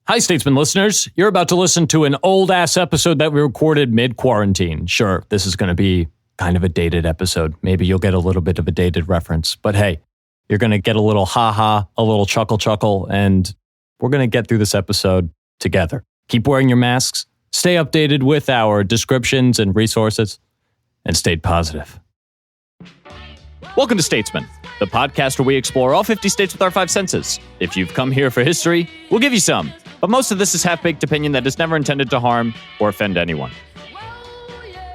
Hi, Statesmen listeners. You're about to listen to an old-ass episode that we recorded mid-quarantine. Sure, this is going to be kind of a dated episode. Maybe you'll get a little bit of a dated reference. But hey, you're going to get a little ha-ha, a little chuckle, and we're going to get through this episode together. Keep wearing your masks, stay updated with our descriptions and resources, and stay positive. Welcome to Statesmen, the podcast where we explore all 50 states with our 5 senses. If you've come here for history, we'll give you some. But most of this is half-baked opinion that is never intended to harm or offend anyone.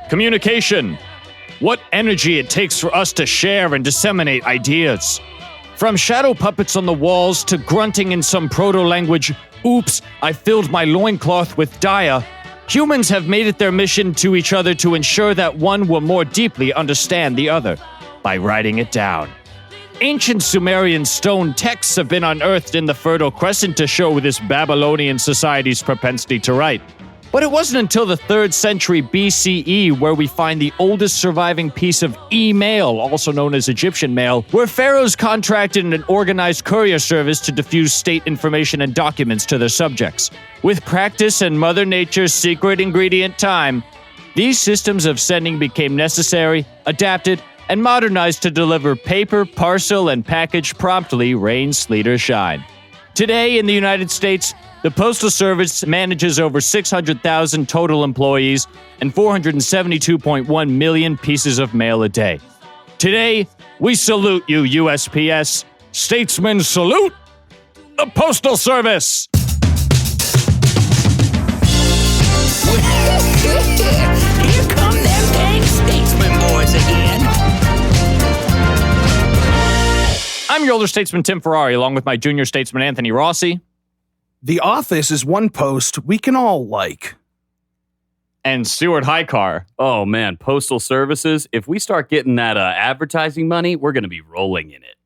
Communication. What energy it takes for us to share and disseminate ideas. From shadow puppets on the walls to grunting in some proto-language, oops, I filled my loincloth with dia, humans have made it their mission to each other to ensure that one will more deeply understand the other by writing it down. Ancient Sumerian stone texts have been unearthed in the Fertile Crescent to show this Babylonian society's propensity to write. But it wasn't until the 3rd century BCE where we find the oldest surviving piece of e-mail, also known as Egyptian mail, where pharaohs contracted an organized courier service to diffuse state information and documents to their subjects. With practice and Mother Nature's secret ingredient time, these systems of sending became necessary, adapted, and modernized to deliver paper, parcel, and package promptly, rain, sleet, or shine. Today in the United States, the Postal Service manages over 600,000 total employees and 472.1 million pieces of mail a day. Today, we salute you, USPS. Statesmen salute the Postal Service! Here come them dang Statesmen boys again. I'm your older statesman, Tim Ferrari, along with my junior statesman, Anthony Rossi. The Office is one post we can all like. And Stuart Highcar. Oh, man, Postal Services, if we start getting that advertising money, we're going to be rolling in it.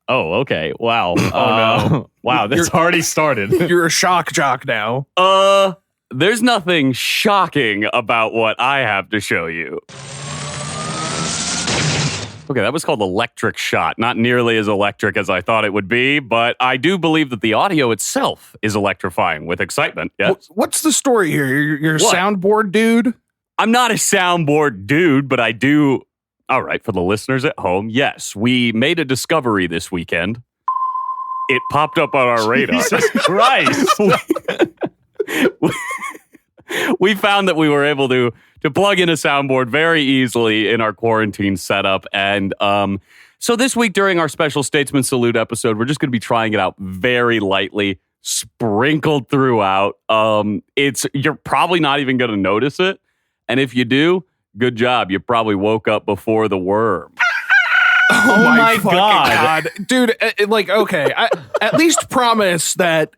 Oh, okay. Wow. No. Wow, that's already started. You're a shock jock now. There's nothing shocking about what I have to show you. Okay, that was called Electric Shot. Not nearly as electric as I thought it would be, but I do believe that the audio itself is electrifying with excitement. Yes? What's the story here? You're a What? soundboard dude? I'm not a soundboard dude, but I do... All right, for the listeners at home, yes, we made a discovery this weekend. It popped up on our radar. Jesus Christ. We found that we were able to plug in a soundboard very easily in our quarantine setup. And so this week during our special Statesman Salute episode, we're just going to be trying it out very lightly, sprinkled throughout. You're probably not even going to notice it. And if you do, good job. You probably woke up before the worm. Oh my fucking God. Dude, okay. At least promise that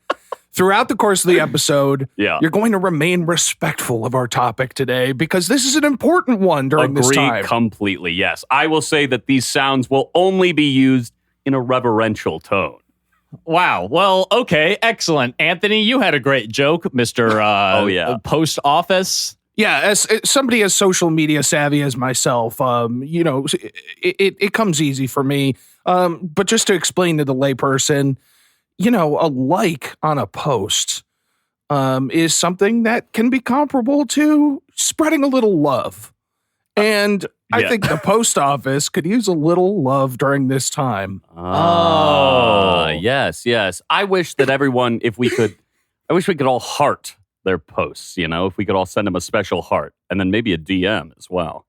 throughout the course of the episode, you're going to remain respectful of our topic today because this is an important one during this time. Agree completely, yes. I will say that these sounds will only be used in a reverential tone. Wow. Well, okay. Excellent. Anthony, you had a great joke, Mr. Post Office. Yeah, as somebody as social media savvy as myself, it comes easy for me. But just to explain to the layperson, a like on a post is something that can be comparable to spreading a little love. And I think the post office could use a little love during this time. Yes. I wish that everyone, I wish we could all heart their posts, if we could all send them a special heart and then maybe a DM as well.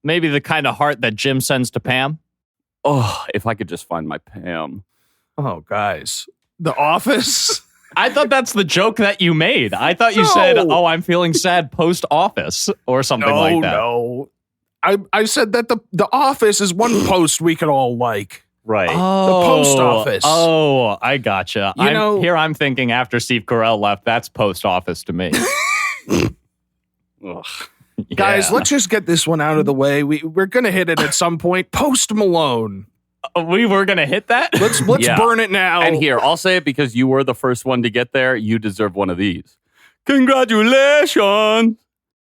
Maybe the kind of heart that Jim sends to Pam. Oh, if I could just find my Pam. Oh, guys. The Office? I thought that's the joke that you made. I thought you said, I'm feeling sad post office or something like that. No. I said that the Office is one post we could all like. Right. Oh, the Post Office. Oh, I gotcha. I'm thinking after Steve Carell left, that's Post Office to me. Guys, let's just get this one out of the way. We're going to hit it at some point. Post Malone. We were going to hit that? Let's burn it now. And here, I'll say it because you were the first one to get there. You deserve one of these. Congratulations.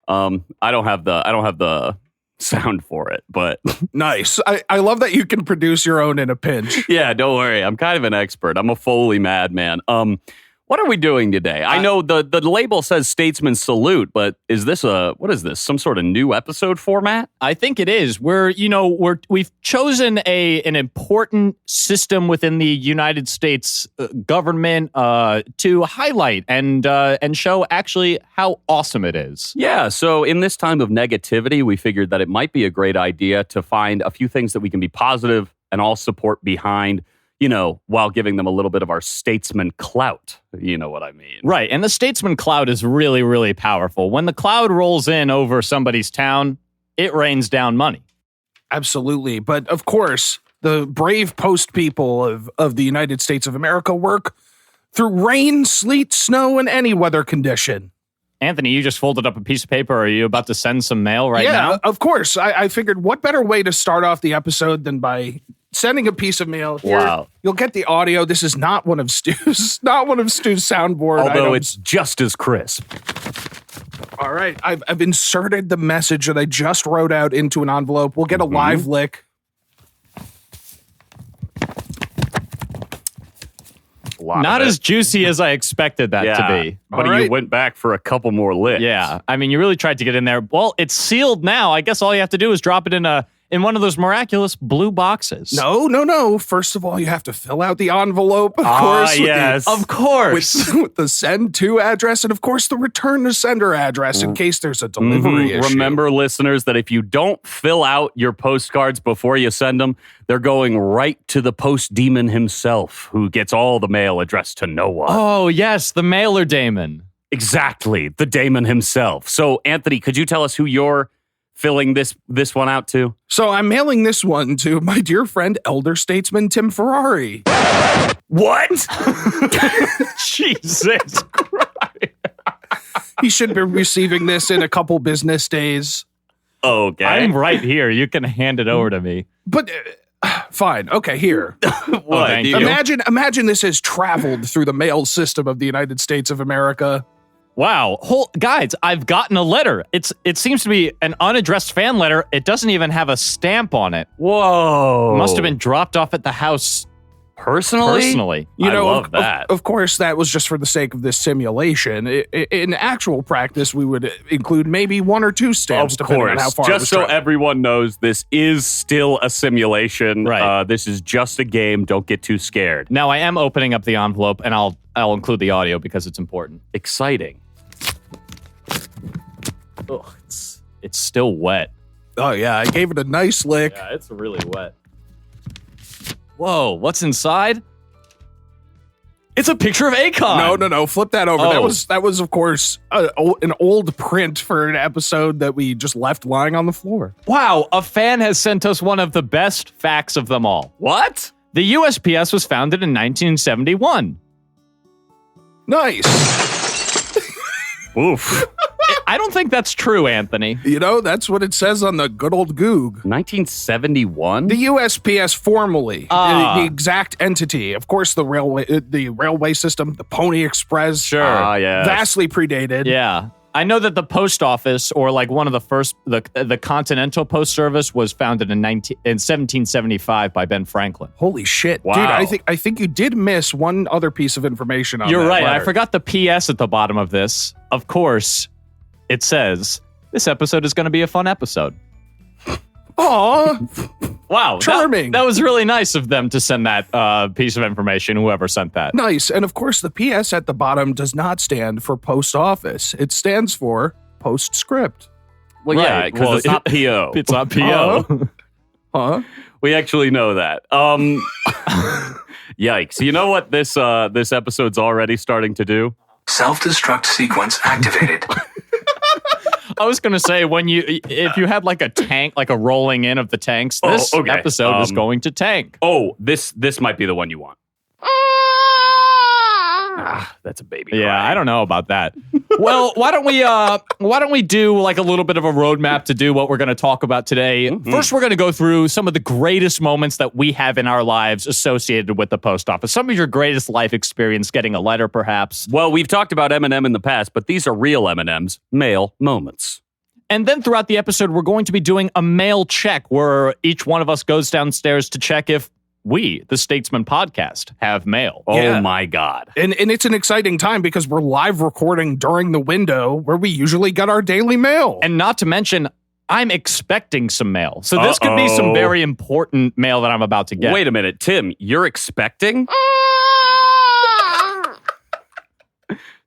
I don't have the sound for it, but Nice. I love that you can produce your own in a pinch. yeah, don't worry. I'm kind of an expert. I'm a Foley madman. What are we doing today? I know the label says Statesman Salute, but is this what is this? Some sort of new episode format? I think it is. We've chosen an important system within the United States government to highlight and show actually how awesome it is. Yeah, so in this time of negativity, we figured that it might be a great idea to find a few things that we can be positive and all support behind, while giving them a little bit of our statesman clout. You know what I mean? Right. And the statesman cloud is really, really powerful. When the cloud rolls in over somebody's town, it rains down money. Absolutely. But of course, the brave post people of the United States of America work through rain, sleet, snow, and any weather condition. Anthony, you just folded up a piece of paper. Are you about to send some mail now? Yeah, of course. I figured what better way to start off the episode than by sending a piece of mail. Here, wow. You'll get the audio. This is not one of Stu's soundboard Although items. it's just as crisp. All right. I've inserted the message that I just wrote out into an envelope. We'll get a live lick. Not as juicy as I expected that to be. But All right. you went back for a couple more licks. Yeah. I mean, you really tried to get in there. Well, it's sealed now. I guess all you have to do is drop it in one of those miraculous blue boxes. No. First of all, you have to fill out the envelope, of course. Yes. Of course. With the send to address and, of course, the return to sender address in case there's a delivery issue. Remember, listeners, that if you don't fill out your postcards before you send them, they're going right to the post demon himself, who gets all the mail addressed to no one. Oh, yes, the mailer daemon. Exactly, the daemon himself. So, Anthony, could you tell us who you're filling this one out to? So I'm mailing this one to my dear friend, elder statesman Tim Ferrari. What? Jesus Christ. He should be receiving this in a couple business days. Okay. I'm right here. You can hand it over to me. But fine. Okay, here. What? thank you. Imagine this has traveled through the mail system of the United States of America. Wow. Guys, I've gotten a letter. It seems to be an unaddressed fan letter. It doesn't even have a stamp on it. Whoa. Must have been dropped off at the house personally. I love that. Of course, that was just for the sake of this simulation. In actual practice, we would include maybe one or two stamps, Of depending on how course. far it Just was so traveled. everyone knows, this is still a simulation. Right. This is just a game. Don't get too scared. Now I am opening up the envelope, and I'll include the audio because it's important. Exciting. Ugh, it's still wet. Oh, yeah, I gave it a nice lick. Yeah, it's really wet. Whoa, what's inside? It's a picture of Akon. No. Flip that over. Oh. That was, of course, an old print for an episode that we just left lying on the floor. Wow, a fan has sent us one of the best facts of them all. What? The USPS was founded in 1971. Nice. Oof. I don't think that's true, Anthony. That's what it says on the good old Goog. 1971? The USPS formally, the exact entity. Of course, the railway system, the Pony Express. Sure. Yeah. Vastly predated. Yeah. I know that the post office, or like one of the first, the Continental Post Service, was founded in 1775 by Ben Franklin. Holy shit. Wow. Dude, I think you did miss one other piece of information on You're that right. I letter. forgot the PS at the bottom of this. Of course, it says, this episode is going to be a fun episode. Aw. Wow. Charming. That was really nice of them to send that piece of information, whoever sent that. Nice. And of course, the PS at the bottom does not stand for post office. It stands for postscript. Well, Right. yeah, because Well, it's not PO. It's not PO. Huh? We actually know that. Yikes. You know what this episode's already starting to do? Self-destruct sequence activated. I was going to say, if you had like a tank, like a rolling in of the tanks, this okay. episode is going to tank. Oh, this might be the one you want. That's a baby. Yeah, crying. I don't know about that. Well, why don't we do like a little bit of a roadmap to do what we're going to talk about today? First, we're going to go through some of the greatest moments that we have in our lives associated with the post office. Some of your greatest life experience getting a letter, perhaps. Well, we've talked about M&M in the past, but these are real M&Ms, male moments. And then throughout the episode, we're going to be doing a mail check where each one of us goes downstairs to check if we, the Statesmen podcast, have mail. Yeah. Oh my God. And it's an exciting time because we're live recording during the window where we usually get our daily mail. And not to mention, I'm expecting some mail. So this could be some very important mail that I'm about to get. Wait a minute, Tim, you're expecting?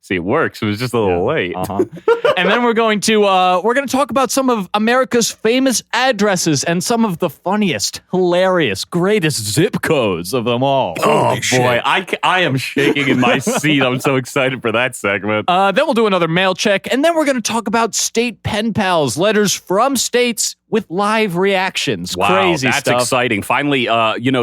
See, it works. It was just a little late. And then we're going to talk about some of America's famous addresses and some of the funniest, hilarious, greatest zip codes of them all. Oh boy, I am shaking in my seat. I'm so excited for that segment. Then we'll do another mail check, and then we're going to talk about state pen pals, letters from states with live reactions. Wow, Crazy that's stuff. exciting. Finally,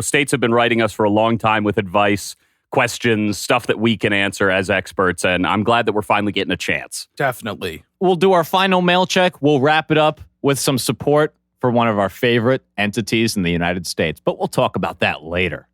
states have been writing us for a long time with advice, questions, stuff that we can answer as experts, and I'm glad that we're finally getting a chance. Definitely. We'll do our final mail check. We'll wrap it up with some support for one of our favorite entities in the United States, but we'll talk about that later.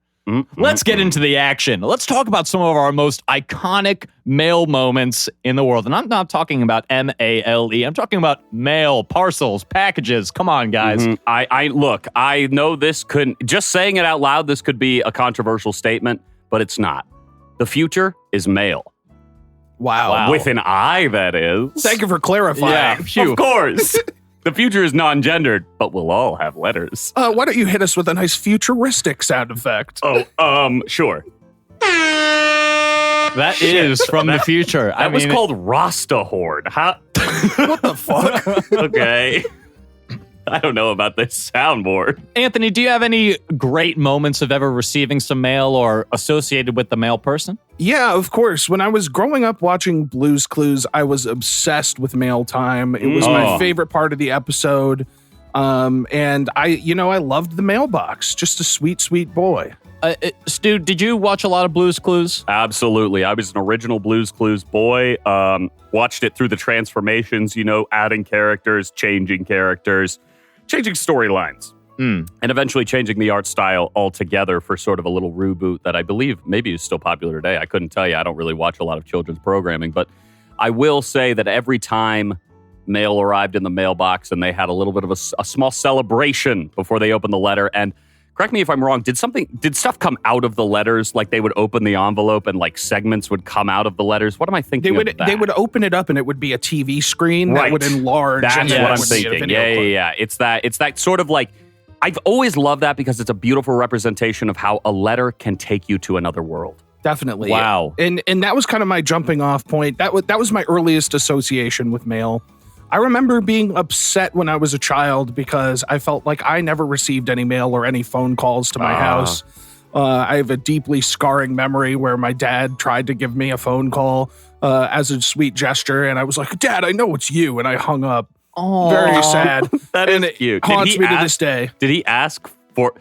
Let's get into the action. Let's talk about some of our most iconic mail moments in the world. And I'm not talking about M-A-L-E. I'm talking about mail, parcels, packages. Come on, guys. I know this couldn't, just saying it out loud, this could be a controversial statement, but it's not. The future is mail. Wow. With an I, that is. Thank you for clarifying. Of course. The future is non-gendered, but we'll all have letters. Why don't you hit us with a nice futuristic sound effect? Sure. That is from the future. That was called Rasta Horde. How? What the fuck? Okay. I don't know about this soundboard. Anthony, do you have any great moments of ever receiving some mail or associated with the mail person? Yeah, of course. When I was growing up watching Blue's Clues, I was obsessed with mail time. It was my favorite part of the episode. And I loved the mailbox. Just a sweet, sweet boy. Stu, did you watch a lot of Blue's Clues? Absolutely. I was an original Blue's Clues boy. Watched it through the transformations, adding characters, changing storylines, and eventually changing the art style altogether for sort of a little reboot that I believe maybe is still popular today. I couldn't tell you. I don't really watch a lot of children's programming, but I will say that every time mail arrived in the mailbox and they had a little bit of a small celebration before they opened the letter, and correct me if I'm wrong, did stuff come out of the letters? Like they would open the envelope and like segments would come out of the letters? What am I thinking of that? They would open it up and it would be a TV screen that would enlarge. That's and what I'm would be a thinking. video clip. Yeah. It's that sort of like, I've always loved that because it's a beautiful representation of how a letter can take you to another world. Definitely. Wow. And that was kind of my jumping off point. That was my earliest association with mail. I remember being upset when I was a child because I felt like I never received any mail or any phone calls to my house. I have a deeply scarring memory where my dad tried to give me a phone call as a sweet gesture, and I was like, "Dad, I know it's you," and I hung up. Oh, very sad. That and is it cute. haunts me to this day. Did he ask for?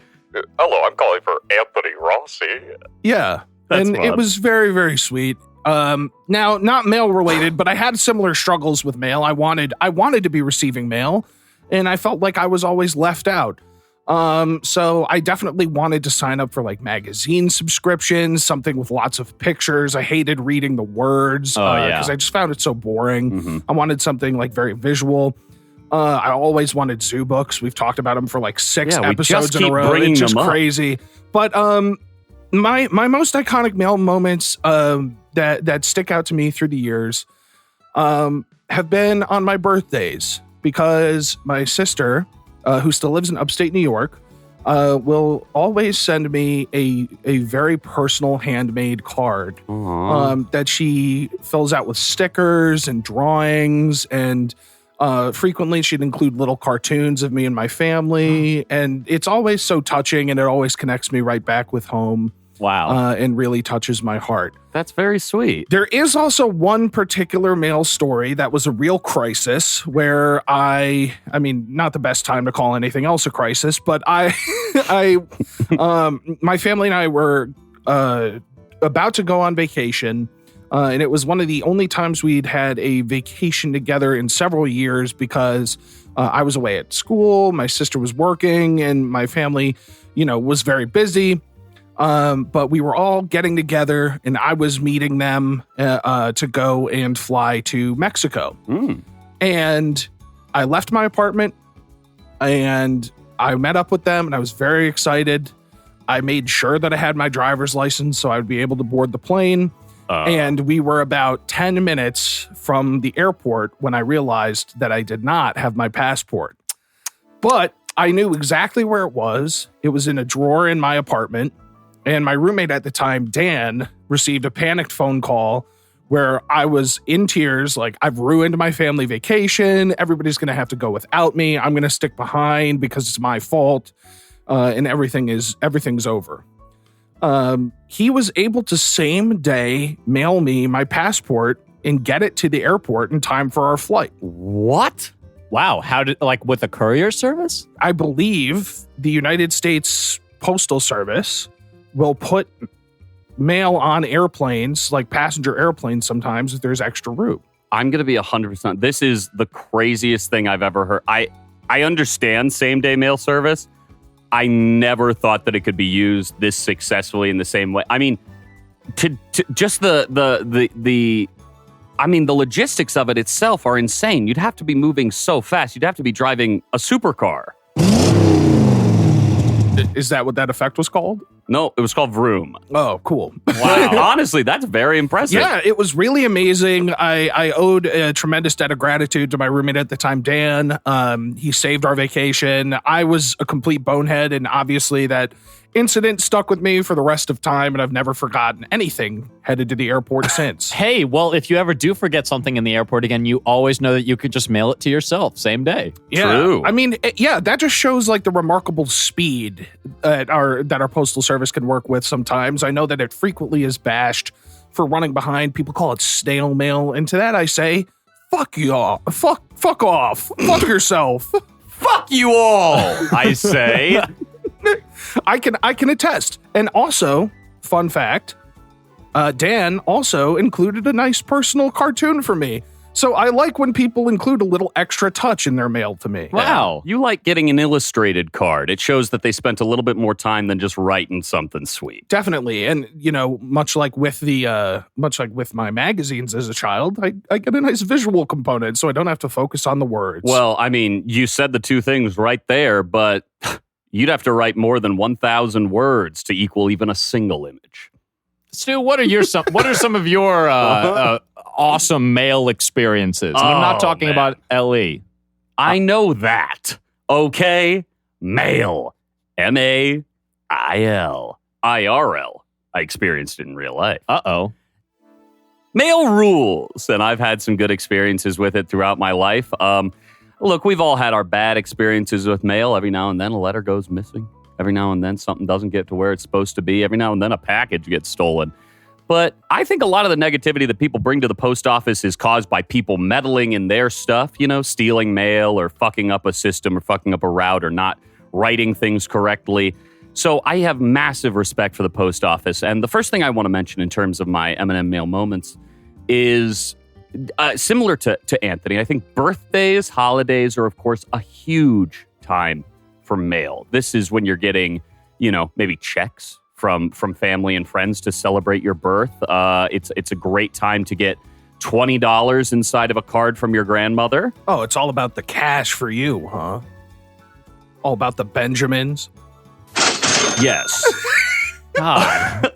Hello, I'm calling for Anthony Rossi. Yeah, That's and fun. it was very, very sweet. Now, not mail related, but I had similar struggles with mail. I wanted to be receiving mail, and I felt like I was always left out. So I definitely wanted to sign up for like magazine subscriptions, something with lots of pictures. I hated reading the words because I just found it so boring. I wanted something like very visual. I always wanted zoo books. We've talked about them for like 6 episodes in a row. It's just crazy. But my most iconic mail moments that stick out to me through the years have been on my birthdays, because my sister, who still lives in upstate New York, will always send me a very personal handmade card that she fills out with stickers and drawings, and frequently she'd include little cartoons of me and my family, and it's always so touching, and it always connects me right back with home. Wow. And really touches my heart. That's very sweet. There is also one particular mail story that was a real crisis where I mean, not the best time to call anything else a crisis, but my family and I were about to go on vacation. And it was one of the only times we'd had a vacation together in several years, because I was away at school, my sister was working, and my family, was very busy. But we were all getting together, and I was meeting them to go and fly to Mexico. And I left my apartment and I met up with them and I was very excited. I made sure that I had my driver's license so I would be able to board the plane. And we were about 10 minutes from the airport when I realized that I did not have my passport. But I knew exactly where it was. It was in a drawer in my apartment. And my roommate at the time, Dan, received a panicked phone call where I was in tears, like, I've ruined my family vacation. Everybody's going to have to go without me. I'm going to stick behind because it's my fault. And everything's over. He was able to same day mail me my passport and get it to the airport in time for our flight. What? Wow. How did, like, with a courier service? I believe the United States Postal Service will put mail on airplanes, like passenger airplanes sometimes, if there's extra room. I'm going to be 100%. This is the craziest thing I've ever heard. I understand same-day mail service. I never thought that it could be used this successfully in the same way. I mean, to just the logistics of it itself are insane. You'd have to be moving so fast. You'd have to be driving a supercar. Is that what that effect was called? No, it was called Vroom. Oh, cool. Wow. Honestly, that's very impressive. Yeah, it was really amazing. I owed a tremendous debt of gratitude to my roommate at the time, Dan. He saved our vacation. I was a complete bonehead, and obviously that incident stuck with me for the rest of time, and I've never forgotten anything headed to the airport since. Hey, well, if you ever do forget something in the airport again, you always know that you could just mail it to yourself same day. Yeah. True. I mean, that just shows like the remarkable speed that our postal service can work with sometimes. I know that it frequently is bashed for running behind. People call it snail mail. And to that I say, fuck you all. Fuck off. Fuck yourself. Fuck you all, I say. I can attest. And also, fun fact, Dan also included a nice personal cartoon for me. So I like when people include a little extra touch in their mail to me. Wow. You like getting an illustrated card. It shows that they spent a little bit more time than just writing something sweet. Definitely. And, much like with my magazines as a child, I get a nice visual component so I don't have to focus on the words. Well, I mean, you said the two things right there, but you'd have to write more than 1,000 words to equal even a single image. Stu, what are some of your awesome mail experiences? And I'm not talking about LE. I know that. Okay? Mail. MAIL. IRL. I experienced it in real life. Uh-oh. Mail rules. And I've had some good experiences with it throughout my life. Look, we've all had our bad experiences with mail. Every now and then a letter goes missing. Every now and then something doesn't get to where it's supposed to be. Every now and then a package gets stolen. But I think a lot of the negativity that people bring to the post office is caused by people meddling in their stuff, stealing mail or fucking up a system or fucking up a route or not writing things correctly. So I have massive respect for the post office. And the first thing I want to mention in terms of my M&M mail moments is similar to Anthony. I think birthdays, holidays are, of course, a huge time for mail. This is when you're getting, maybe checks from family and friends to celebrate your birth. It's a great time to get $20 inside of a card from your grandmother. Oh, it's all about the cash for you, huh? All about the Benjamins. Yes. God.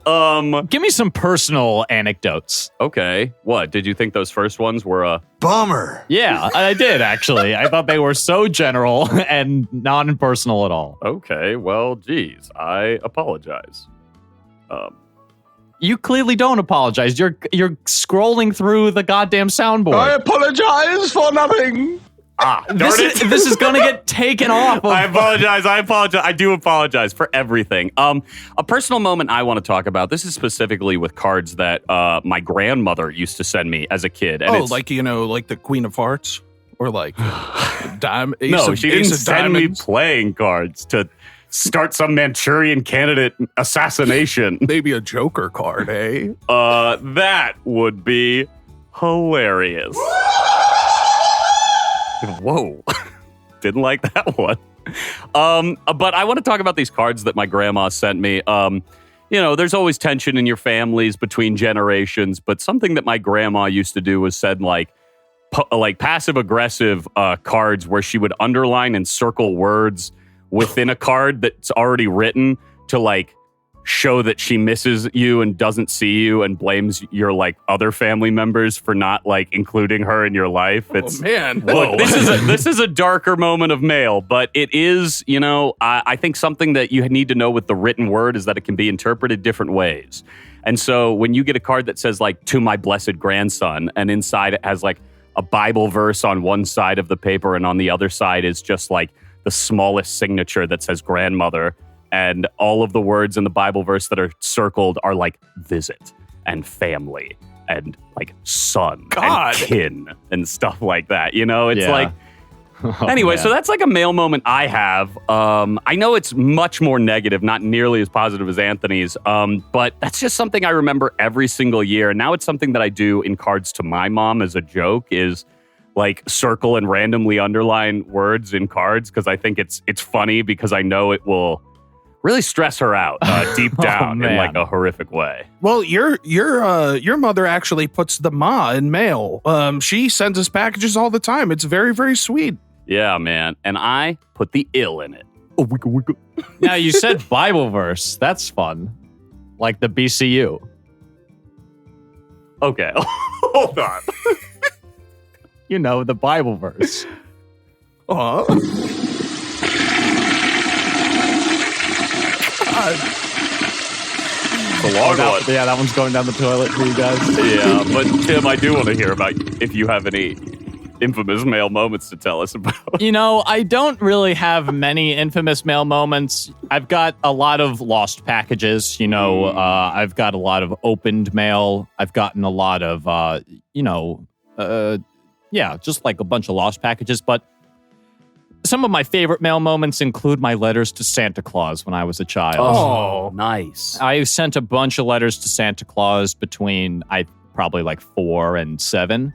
Give me some personal anecdotes. Okay. What? Did you think those first ones were a bummer? Yeah, I did, actually. I thought they were so general and non-personal at all. Okay. Well, geez. I apologize. You clearly don't apologize. You're scrolling through the goddamn soundboard. I apologize for nothing. This is going to get taken off. I apologize. I do apologize for everything. A personal moment I want to talk about. This is specifically with cards that my grandmother used to send me as a kid. And like the Queen of Hearts? Or like No, she didn't send me playing cards to start some Manchurian candidate assassination. Maybe a Joker card, eh? That would be hilarious. Whoa. Didn't like that one. But I want to talk about these cards that my grandma sent me. There's always tension in your families between generations, but something that my grandma used to do was send like like passive aggressive cards where she would underline and circle words within a card that's already written to like show that she misses you and doesn't see you and blames your like other family members for not like including her in your life. It's man. Look, this is a darker moment of mail, but it is, you know, I think something that you need to know with the written word is that it can be interpreted different ways. And so when you get a card that says like, to my blessed grandson, and inside it has like a Bible verse on one side of the paper and on the other side is just like the smallest signature that says grandmother, and all of the words in the Bible verse that are circled are like visit and family and like son and kin and stuff like that. You know, it's like, anyway, so that's like a mail moment I have. I know it's much more negative, not nearly as positive as Anthony's, but that's just something I remember every single year. And now it's something that I do in cards to my mom as a joke is like circle and randomly underline words in cards because I think it's funny because I know it will really stress her out deep down in like a horrific way. Well, your mother actually puts the ma in mail. She sends us packages all the time. It's very, very sweet. Yeah, man. And I put the ill in it. Now, you said Bible verse. That's fun. Like the BCU. Okay. Hold on. You know, the Bible verse. God. It's a long one. Yeah, that one's going down the toilet for you guys. Yeah, but Tim, I do want to hear about if you have any infamous mail moments to tell us about. You know, I don't really have many infamous mail moments. I've got a lot of lost packages. You know, I've got a lot of opened mail. I've gotten a lot of, just like a bunch of lost packages. But some of my favorite mail moments include my letters to Santa Claus when I was a child. Oh, nice. I sent a bunch of letters to Santa Claus between probably like 4 and 7.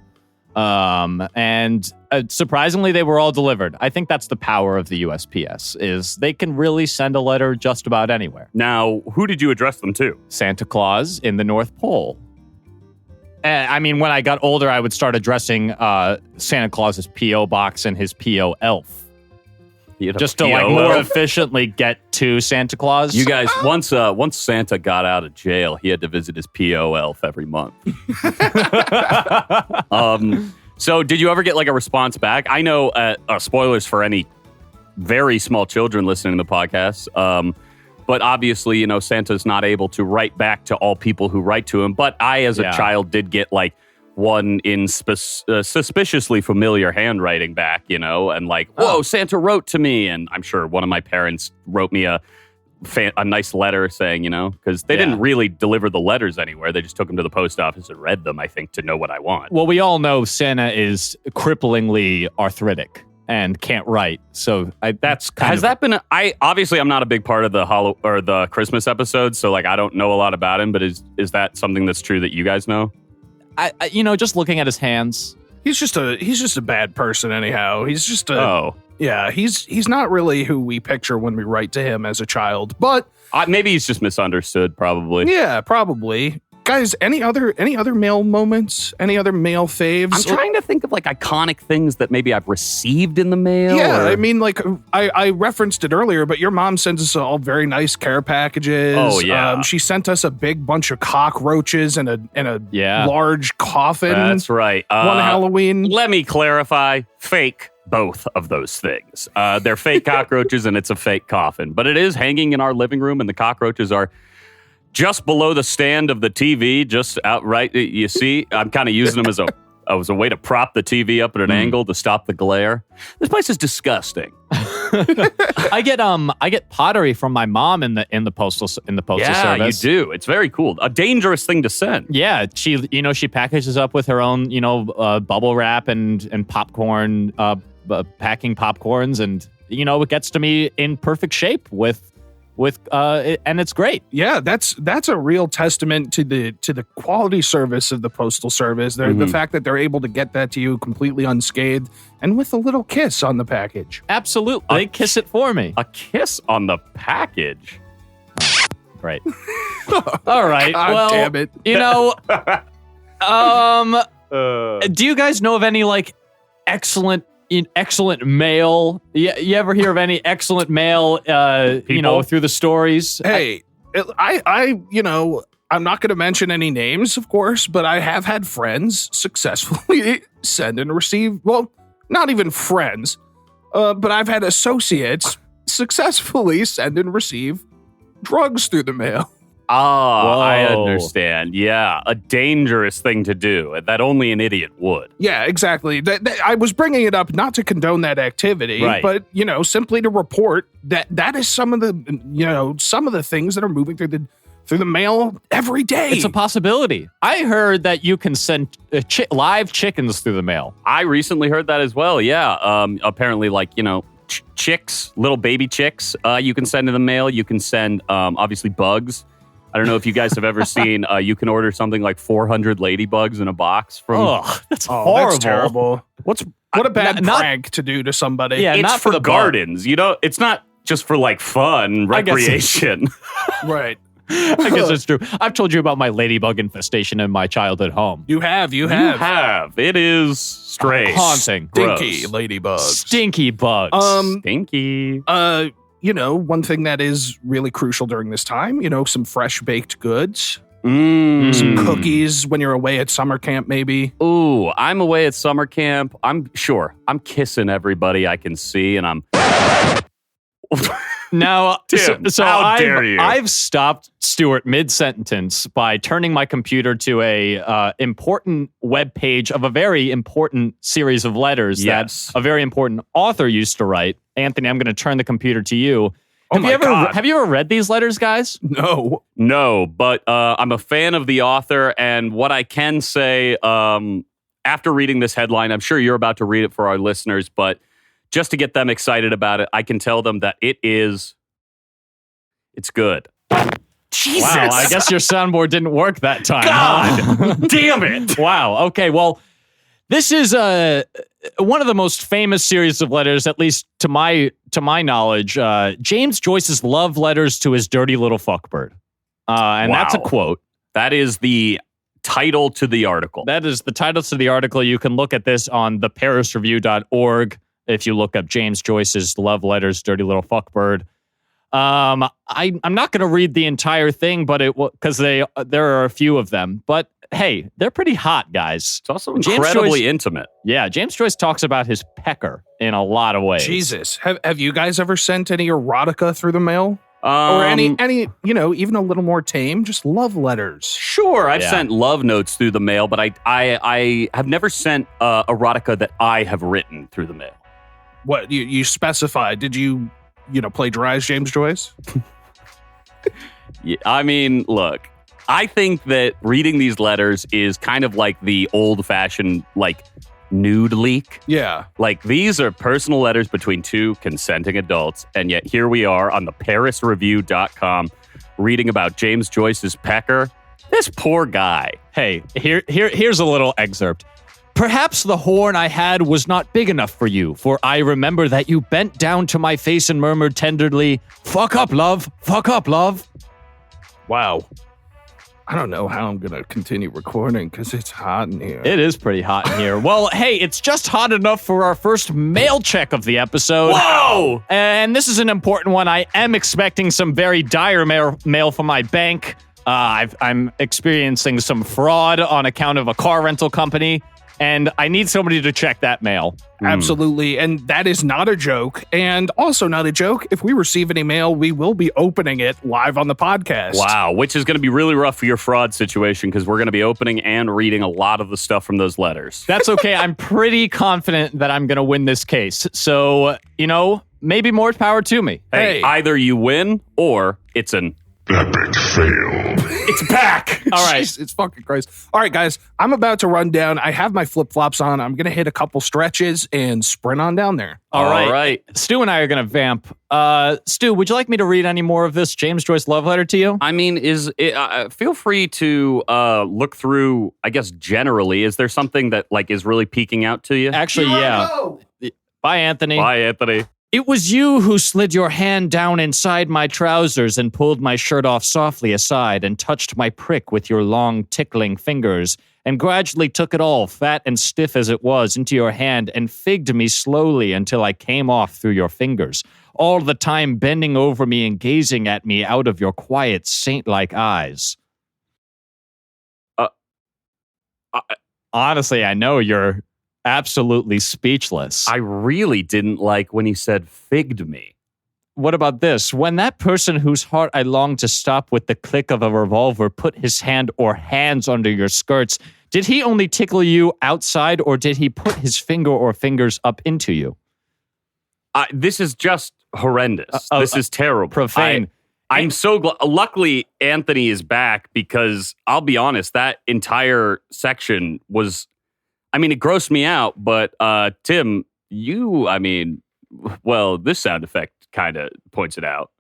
And surprisingly, they were all delivered. I think that's the power of the USPS, is they can really send a letter just about anywhere. Now, who did you address them to? Santa Claus in the North Pole. I mean, when I got older, I would start addressing Santa Claus's P.O. box and his P.O. elf. Just to like more efficiently get to Santa Claus. You guys, once Santa got out of jail, he had to visit his P.O. elf every month. So did you ever get like a response back? I know, spoilers for any very small children listening to the podcast, but obviously, you know, Santa's not able to write back to all people who write to him. But I, as a child, did get like one in suspiciously familiar handwriting back, you know, and like, whoa, Santa wrote to me. And I'm sure one of my parents wrote me a nice letter saying, you know, because they didn't really deliver the letters anywhere. They just took them to the post office and read them, I think, to know what I want. Well, we all know Santa is cripplingly arthritic and can't write. So that's kind Has that been, obviously I'm not a big part of the Christmas episode, so like I don't know a lot about him, but is that something that's true that you guys know? I just looking at his hands. He's just a bad person anyhow. He's just he's not really who we picture when we write to him as a child. But maybe he's just misunderstood, probably. Yeah, probably. Guys, any other mail moments? Any other mail faves? I'm trying to think of like iconic things that maybe I've received in the mail. Yeah, I mean, like I referenced it earlier, but your mom sends us all very nice care packages. Oh yeah, she sent us a big bunch of cockroaches and a large coffin. That's right. One Halloween. Let me clarify: fake. Both of those things. They're fake cockroaches and it's a fake coffin, but it is hanging in our living room, and the cockroaches are just below the stand of the TV, just outright. You see, I'm kind of using them as a way to prop the TV up at an angle to stop the glare. This place is disgusting. I get pottery from my mom in the postal service. Yeah, you do. It's very cool. A dangerous thing to send. Yeah, she packages up with her own bubble wrap and popcorn, packing popcorns, and it gets to me in perfect shape with and it's great. Yeah, that's a real testament to the quality service of the Postal Service. The fact that they're able to get that to you completely unscathed and with a little kiss on the package. Absolutely. They kiss it for me. A kiss on the package. Right. All right. God well, damn it. Do you guys know of any like excellent mail? You ever hear of any excellent mail? Through the stories. Hey, I'm not going to mention any names, of course, but I have had friends successfully send and receive. Well, not even friends, but I've had associates successfully send and receive drugs through the mail. Oh, I understand. Yeah, a dangerous thing to do that only an idiot would. Yeah, exactly. I was bringing it up not to condone that activity, Right. but simply to report that is some of the things that are moving through the mail every day. It's a possibility. I heard that you can send live chickens through the mail. I recently heard that as well. Yeah, apparently, chicks, little baby chicks, you can send in the mail. You can send, obviously, bugs. I don't know if you guys have ever seen, you can order something like 400 ladybugs in a box from... That's horrible. That's terrible. What a bad prank to do to somebody. Yeah, it's not for the gardens, it's not just for fun, recreation. Right. I guess it's true. I've told you about my ladybug infestation in my childhood home. You have. You have. It is strange. Haunting. Stinky ladybugs. Stinky bugs. Stinky. One thing that is really crucial during this time, some fresh baked goods, Some cookies when you're away at summer camp, maybe. Ooh, I'm away at summer camp. I'm kissing everybody I can see, and I'm... Now, Tim, so how dare you? I've stopped Stuart mid-sentence by turning my computer to a important web page of a very important series of letters Yes. that a very important author used to write. Anthony, I'm going to turn the computer to you. Oh my God. Have you ever read these letters, guys? No, but I'm a fan of the author, and what I can say after reading this headline, I'm sure you're about to read it for our listeners, but just to get them excited about it, I can tell them that it's good. Jesus! Wow, I guess your soundboard didn't work that time. God damn it! Wow. Okay, well, this is one of the most famous series of letters, at least to my knowledge. James Joyce's love letters to his dirty little fuckbird, and that's a quote. That is the title to the article. That is the title to the article. You can look at this on theparisreview.org if you look up James Joyce's love letters, dirty little fuckbird. I'm not going to read the entire thing, but because there are a few of them. But hey, they're pretty hot, guys. It's also incredibly intimate. Yeah, James Joyce talks about his pecker in a lot of ways. Jesus, have you guys ever sent any erotica through the mail? Or any even a little more tame, just love letters? Sure, I've sent love notes through the mail, but I have never sent erotica that I have written through the mail. What you specified? Did you plagiarize James Joyce? Yeah, I mean, look, I think that reading these letters is kind of like the old-fashioned, nude leak. Yeah. These are personal letters between two consenting adults, and yet here we are on the ParisReview.com reading about James Joyce's pecker. This poor guy. Hey, here's a little excerpt. Perhaps the horn I had was not big enough for you, for I remember that you bent down to my face and murmured tenderly, "Fuck up, love. Fuck up, love." Wow. I don't know how I'm going to continue recording because it's hot in here. It is pretty hot in here. Well, hey, it's just hot enough for our first mail check of the episode. Whoa! And this is an important one. I am expecting some very dire mail from my bank. I'm experiencing some fraud on account of a car rental company. And I need somebody to check that mail. Absolutely. And that is not a joke. And also not a joke. If we receive any mail, we will be opening it live on the podcast. Wow, which is going to be really rough for your fraud situation because we're going to be opening and reading a lot of the stuff from those letters. That's okay. I'm pretty confident that I'm going to win this case. So, maybe more power to me. Hey, either you win or it's an Epic fail. It's back. All right. It's fucking Christ. All right, guys, I'm about to run down. I have my flip-flops on. I'm going to hit a couple stretches and sprint on down there. All right. Stu and I are going to vamp. Stu, would you like me to read any more of this James Joyce love letter to you? I mean, feel free to look through, I guess, generally. Is there something that, is really peeking out to you? Actually, yeah. Bye, Anthony. Bye, Anthony. It was you who slid your hand down inside my trousers and pulled my shirt off softly aside and touched my prick with your long, tickling fingers and gradually took it all, fat and stiff as it was, into your hand and figged me slowly until I came off through your fingers, all the time bending over me and gazing at me out of your quiet, saint-like eyes. Honestly, I know you're absolutely speechless. I really didn't like when he said figged me. What about this? When that person whose heart I long to stop with the click of a revolver put his hand or hands under your skirts, did he only tickle you outside or did he put his finger or fingers up into you? This is just horrendous. This is terrible. Profane. I'm so glad. Luckily, Anthony is back because I'll be honest, that entire section was, it grossed me out. But Tim, this sound effect kind of points it out.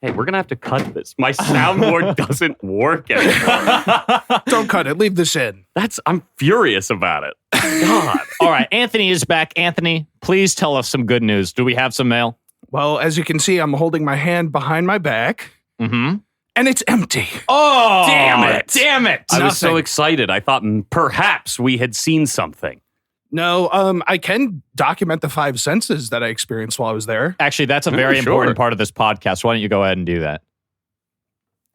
Hey, we're going to have to cut this. My soundboard doesn't work anymore. Don't cut it. Leave this in. I'm furious about it. God. All right, Anthony is back. Anthony, please tell us some good news. Do we have some mail? Well, as you can see, I'm holding my hand behind my back. Mm-hmm. And it's empty. Oh, damn it. Damn it. I was so excited. I thought perhaps we had seen something. No, I can document the 5 senses that I experienced while I was there. Actually, that's a very important part of this podcast. Why don't you go ahead and do that?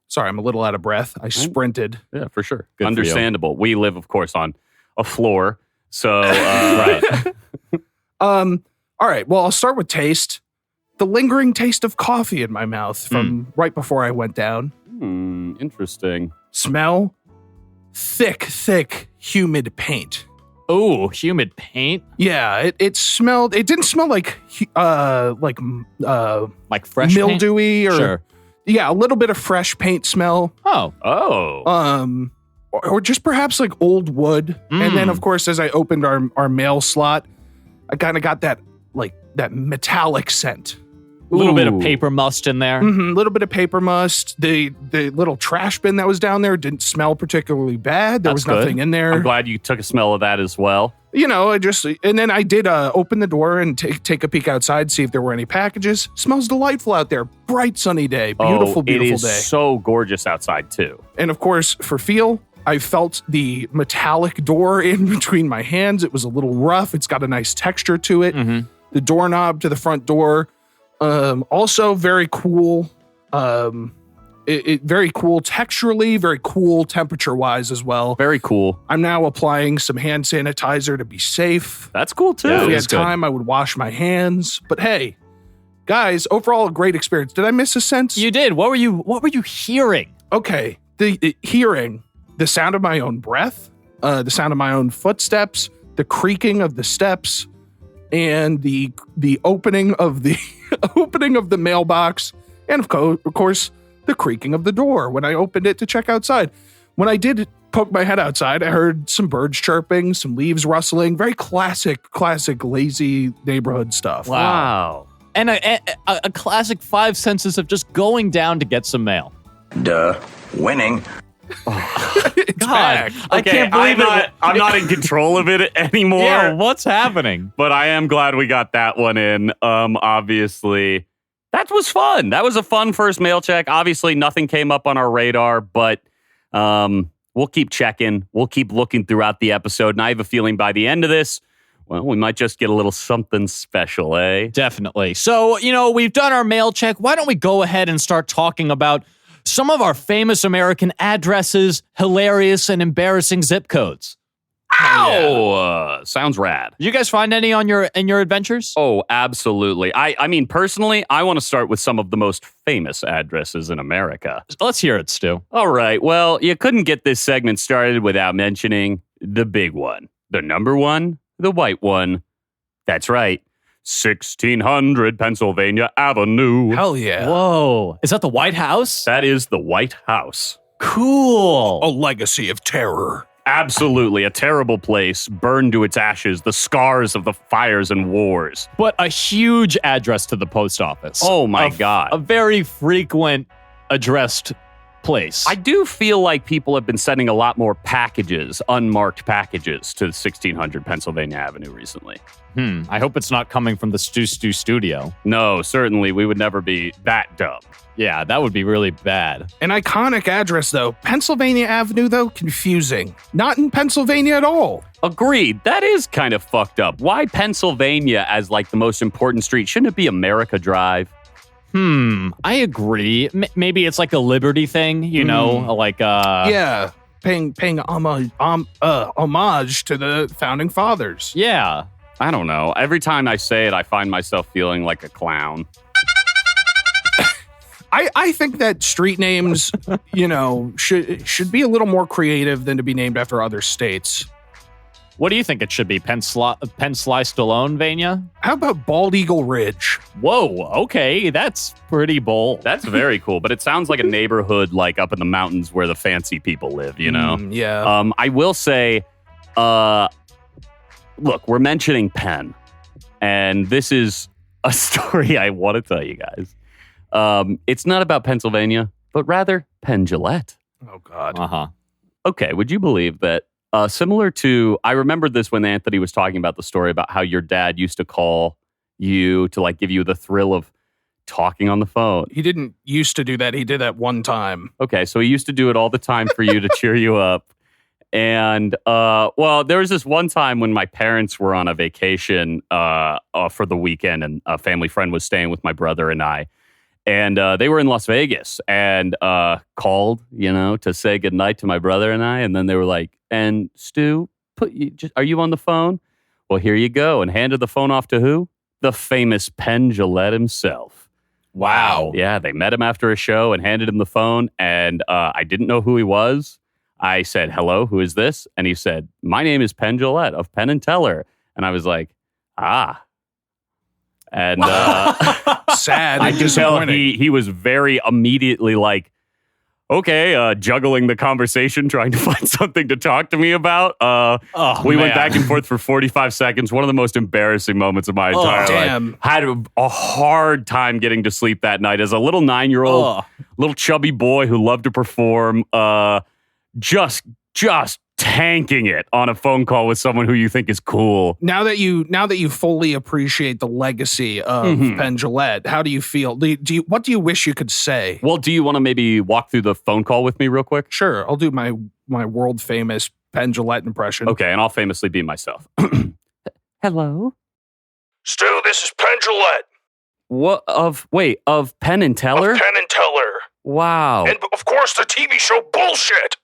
Sorry, I'm a little out of breath. I sprinted. Yeah, for sure. Good Understandable. We live, of course, on a floor. So, right. All right, well, I'll start with taste. The lingering taste of coffee in my mouth from right before I went down. Interesting. Smell, thick, humid paint. Oh, humid paint? Yeah, it smelled. It didn't smell like fresh mildewy paint? or Sure. Yeah, a little bit of fresh paint smell. Oh. Or just perhaps like old wood. And then of course, as I opened our mail slot, I kind of got that metallic scent. A little bit of paper must in there. A little bit of paper must. The little trash bin that was down there didn't smell particularly bad. There was nothing in there. I'm glad you took a smell of that as well. And then I did open the door and take a peek outside, see if there were any packages. Smells delightful out there. Bright sunny day. Beautiful day. It is so gorgeous outside too. And of course, for feel, I felt the metallic door in between my hands. It was a little rough. It's got a nice texture to it. Mm-hmm. The doorknob to the front door. Also very cool. Very cool texturally, very cool temperature-wise as well. Very cool. I'm now applying some hand sanitizer to be safe. That's cool too. If we had time, I would wash my hands. But hey, guys, overall a great experience. Did I miss a sense? You did. What were you hearing? Okay, hearing the sound of my own breath, the sound of my own footsteps, the creaking of the steps, and the opening of the opening of the mailbox, and of course the creaking of the door when I opened it to check outside. When I did poke my head outside, I heard some birds chirping, some leaves rustling. Very classic lazy neighborhood stuff. Wow. And a classic 5 senses of just going down to get some mail. Duh. Winning. It's God, back. I can't believe I'm not in control of it anymore. Yeah, what's happening? But I am glad we got that one in. Obviously, that was fun. That was a fun first mail check. Obviously, nothing came up on our radar, but we'll keep checking. We'll keep looking throughout the episode. And I have a feeling by the end of this, well, we might just get a little something special, eh? Definitely. So, we've done our mail check. Why don't we go ahead and start talking about some of our famous American addresses, hilarious and embarrassing zip codes? Ow! Sounds rad. Did you guys find any in your adventures? Oh, absolutely. I mean, personally, I want to start with some of the most famous addresses in America. Let's hear it, Stu. All right. Well, you couldn't get this segment started without mentioning the big one. The number one, the white one. That's right. 1600 Pennsylvania Avenue. Hell yeah. Whoa. Is that the White House? That is the White House. Cool. A legacy of terror. Absolutely. A terrible place, burned to its ashes, the scars of the fires and wars. But a huge address to the post office. Oh my God. A very frequent addressed place. I do feel like people have been sending a lot more packages, unmarked packages, to 1600 Pennsylvania Avenue recently. I hope it's not coming from the Stu studio. No, certainly we would never be that dumb. Yeah, that would be really bad. An iconic address, though. Pennsylvania Avenue, though, confusing. Not in Pennsylvania at all. Agreed. That is kind of fucked up. Why Pennsylvania as like the most important street? Shouldn't it be America Drive? I agree. Maybe it's like a liberty thing, you know, like Yeah, paying homage to the founding fathers. Yeah. I don't know. Every time I say it, I find myself feeling like a clown. I think that street names, you know, should be a little more creative than to be named after other states. What do you think it should be? Penn Sly Stallone, Vania? How about Bald Eagle Ridge? Whoa, okay, that's pretty bold. That's very cool, but it sounds like a neighborhood like up in the mountains where the fancy people live, you know? Yeah. I will say, look, we're mentioning Penn, and this is a story I want to tell you guys. It's not about Pennsylvania, but rather Penn Jillette. Oh, God. Uh-huh. Okay, would you believe that similar to, I remembered this when Anthony was talking about the story about how your dad used to call you to like give you the thrill of talking on the phone. He didn't used to do that. He did that one time. Okay, so he used to do it all the time for you to cheer you up. And, well, there was this one time when my parents were on a vacation for the weekend, and a family friend was staying with my brother and I. And they were in Las Vegas and called, you know, to say goodnight to my brother and I. And then they were like, and Stu, are you on the phone? Well, here you go. And handed the phone off to who? The famous Penn Jillette himself. Wow. Yeah, they met him after a show and handed him the phone. And I didn't know who he was. I said, hello, who is this? And he said, my name is Penn Jillette of Penn & Teller. And I was like, ah. And Sad. I and could tell disappointing. he was very immediately like, okay, juggling the conversation, trying to find something to talk to me about. We went back and forth for 45 seconds. One of the most embarrassing moments of my entire damn. life. Had a hard time getting to sleep that night as a little 9-year-old, little chubby boy who loved to perform, just tanking it on a phone call with someone who you think is cool. Now that you fully appreciate the legacy of Penn Jillette, how do you feel? What do you wish you could say? Well, do you want to maybe walk through the phone call with me real quick? Sure, I'll do my world famous Penn Jillette impression. Okay, and I'll famously be myself. Hello? Stu, this is Penn Jillette. What of Penn & Teller? Of Penn & Teller. Wow. And of course the TV show Bullshit.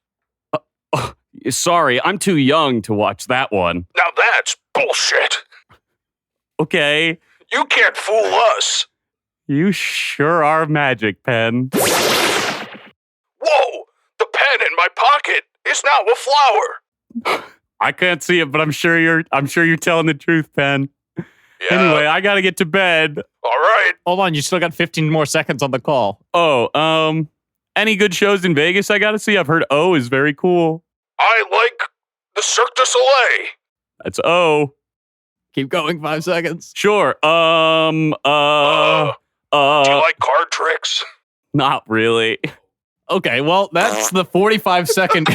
Sorry, I'm too young to watch that one. Now that's bullshit. Okay. You can't fool us. You sure are magic, Penn. Whoa, the pen in my pocket is now a flower. I can't see it, but I'm sure you're telling the truth, Penn. Yeah. Anyway, I gotta get to bed. All right. Hold on, you still got 15 more seconds on the call. Oh, any good shows in Vegas I gotta see? I've heard O is very cool. I like the Cirque du Soleil. That's O. Keep going, 5 seconds. Sure. Do you like card tricks? Not really. Okay, well, that's the 45-second.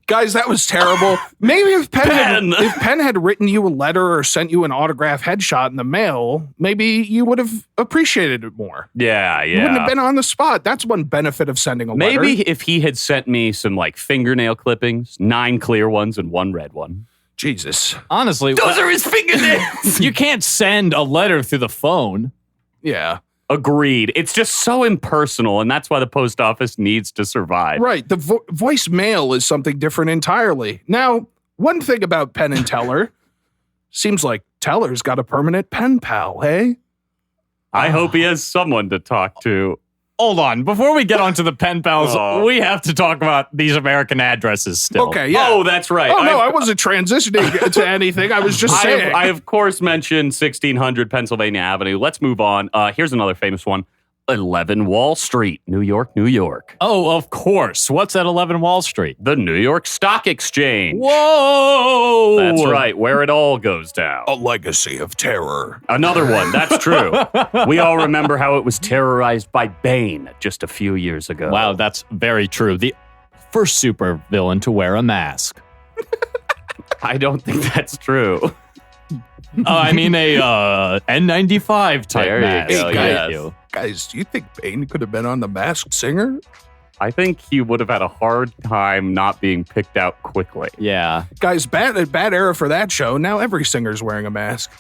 Guys, that was terrible. Maybe if Penn had written you a letter or sent you an autographed headshot in the mail, maybe you would have appreciated it more. Yeah. You wouldn't have been on the spot. That's one benefit of sending a letter. Maybe if he had sent me some like fingernail clippings, 9 clear ones and 1 red one. Jesus. Honestly, Those are his fingernails. you can't send a letter through the phone. Yeah. Agreed. It's just so impersonal, and that's why the post office needs to survive. Right. The voicemail is something different entirely. Now, one thing about Penn and Teller, seems like Teller's got a permanent pen pal, hey? I hope he has someone to talk to. Hold on. Before we get onto the pen pals, we have to talk about these American addresses still. Okay, yeah. Oh, that's right. Oh, no, I wasn't transitioning to anything. I was just saying. I, of course, mentioned 1600 Pennsylvania Avenue. Let's move on. Here's another famous one. 11 Wall Street, New York, New York. Oh, of course. What's at 11 Wall Street? The New York Stock Exchange. Whoa! That's right, where it all goes down. A legacy of terror. Another one, that's true. We all remember how it was terrorized by Bane just a few years ago. Wow, that's very true. The first supervillain to wear a mask. I don't think that's true. I mean a N95 type There you mask. go, Thank yes. you. Guys, do you think Bane could have been on The Masked Singer? I think he would have had a hard time not being picked out quickly. Yeah. Guys, bad era for that show. Now every singer's wearing a mask.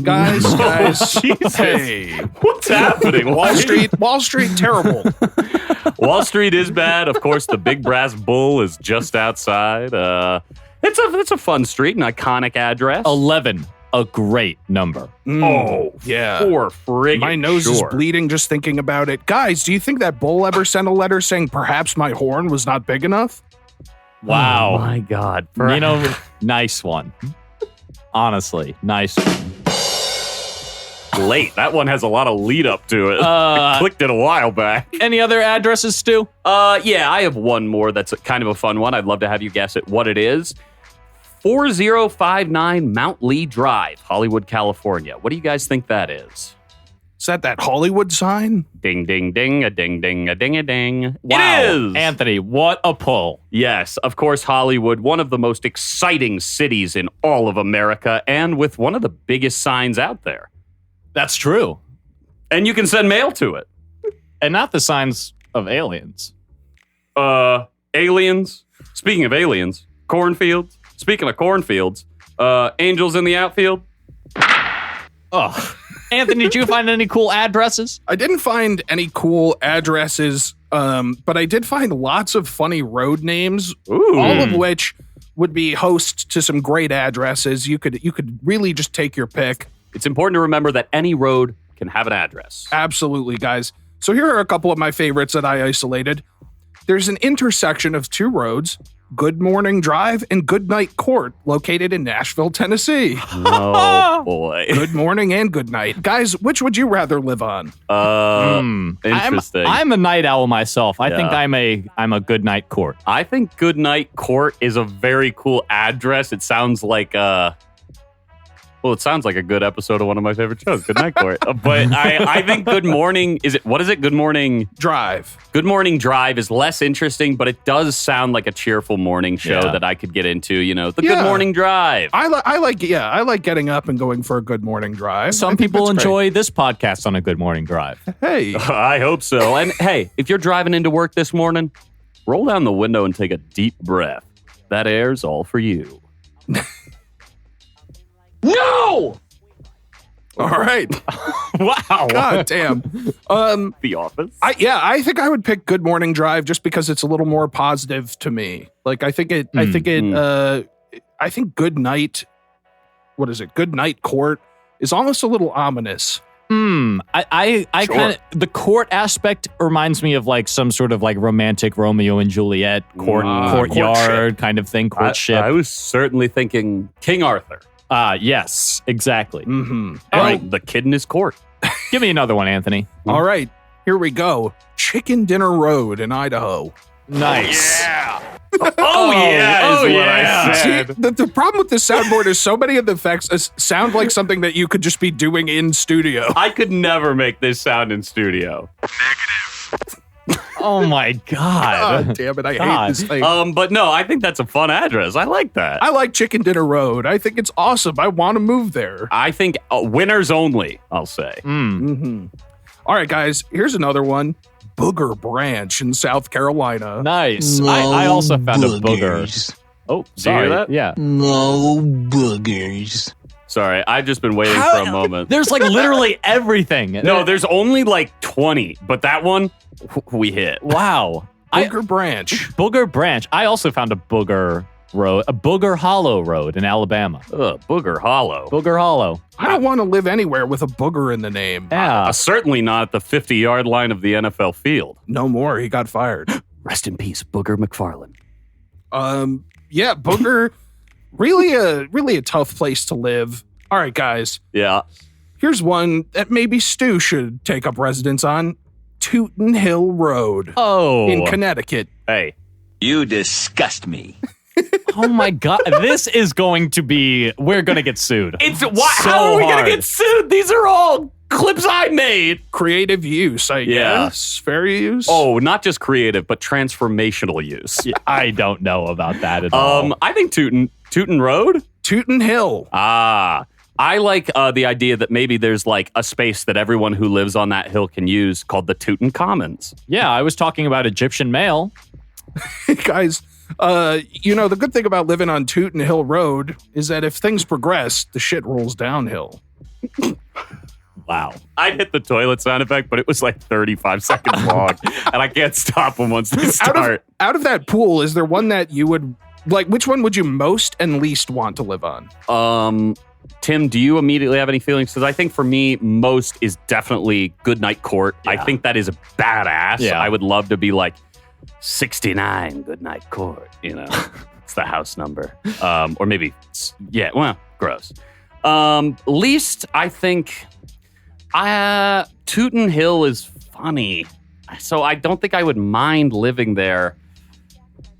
Guys, Jesus. hey, What's happening? Wall Street, terrible. Wall Street is bad. Of course, the big brass bull is just outside. It's a fun street, an iconic address. 11, a great number. Oh, yeah. For friggin' My nose is bleeding just thinking about it. Guys, do you think that bull ever sent a letter saying perhaps my horn was not big enough? Wow. Oh my God. You know, nice one. Honestly, nice one. Late. That one has a lot of lead up to it. I clicked it a while back. Any other addresses, Stu? Yeah, I have one more that's kind of a fun one. I'd love to have you guess what it is. 4059 Mount Lee Drive, Hollywood, California. What do you guys think that is? Is that Hollywood sign? Ding, ding, ding, a ding, ding, a ding, a ding. Wow. It is! Anthony, what a pull. Yes, of course, Hollywood, one of the most exciting cities in all of America, and with one of the biggest signs out there. That's true. And you can send mail to it. And not the signs of aliens. Aliens. Speaking of aliens, cornfields. Speaking of cornfields, angels in the outfield. Oh. Anthony, did you find any cool addresses? I didn't find any cool addresses, but I did find lots of funny road names, Ooh. all of which would be host to some great addresses. You could really just take your pick. It's important to remember that any road can have an address. Absolutely, guys. So here are a couple of my favorites that I isolated. There's an intersection of two roads, Good Morning Drive and Good Night Court, located in Nashville, Tennessee. Oh, boy. Good morning and good night. Guys, which would you rather live on? Interesting. I'm a night owl myself. I Yeah. think I'm a good night court. I think Good Night Court is a very cool address. It sounds like it sounds like a good episode of one of my favorite shows, Good Night Court. But I think Good Morning what is it? Good Morning Drive. Good Morning Drive is less interesting, but it does sound like a cheerful morning show Yeah. that I could get into, the Yeah. Good Morning Drive. I like getting up and going for a good morning drive. Some I think people that's enjoy this podcast on a good morning drive. great. Hey, I hope so. And hey, if you're driving into work this morning, roll down the window and take a deep breath. That air's all for you. No! all right. Wow. God damn. The Office. I think I would pick Good Morning Drive just because it's a little more positive to me. Like I think Good Night. What is it? Good Night Court is almost a little ominous. I Sure. kind of the court aspect reminds me of like some sort of like romantic Romeo and Juliet courtyard courtship. kind of thing, courtship. I was certainly thinking King Arthur. Yes, exactly. Mm-hmm. All right, the kid in his court. Give me another one, Anthony. All right, here we go. Chicken Dinner Road in Idaho. Nice. Oh, yeah, is what I See, said. the problem with this soundboard is so many of the effects sound like something that you could just be doing in studio. I could never make this sound in studio. Oh my God. God damn it, I hate God. this thing. But no, I think that's a fun address. I like that. I like Chicken Dinner Road. I think it's awesome. I want to move there. I think winners only, I'll say. Mm-hmm. All right, guys, here's another one. Booger Branch in South Carolina. Nice. I also found a booger. Oh, sorry. hear that? Yeah. No boogers. Sorry, I've just been waiting for a moment. There's like literally everything. No, there's only like 20, but that one, we hit. Wow. Booger Branch. Booger Branch. I also found a Booger Road, a Booger Hollow Road in Alabama. Ugh, Booger Hollow. Booger Hollow. I don't want to live anywhere with a booger in the name. Yeah. Certainly not at the 50-yard line of the NFL field. No more. He got fired. Rest in peace, Booger McFarlane. Yeah, Booger. Really a tough place to live. All right, guys. Yeah. Here's one that maybe Stu should take up residence on. Tootin' Hill Road in Connecticut. Hey. You disgust me. Oh my God. This is going to be, we're going to get sued. How are we going to get sued? These are all clips I made. Creative use, I guess. Fair use. Oh, not just creative, but transformational use. Yeah, I don't know about that at all. I think Tootin' Road? Tootin' Hill. I like the idea that maybe there's like a space that everyone who lives on that hill can use called the Tootin' Commons. Yeah, I was talking about Egyptian mail. Guys, the good thing about living on Tootin' Hill Road is that if things progress, the shit rolls downhill. Wow. I hit the toilet sound effect, but it was like 35 seconds long, and I can't stop them once they start. Out of that pool, is there one that you would, like, which one would you most and least want to live on? Tim, do you immediately have any feelings? Because I think for me, most is definitely Goodnight Court. Yeah. I think that is a badass. Yeah. I would love to be like 69 Goodnight Court, It's the house number. Or maybe, gross. Least, I think, Tootin' Hill is funny. So I don't think I would mind living there.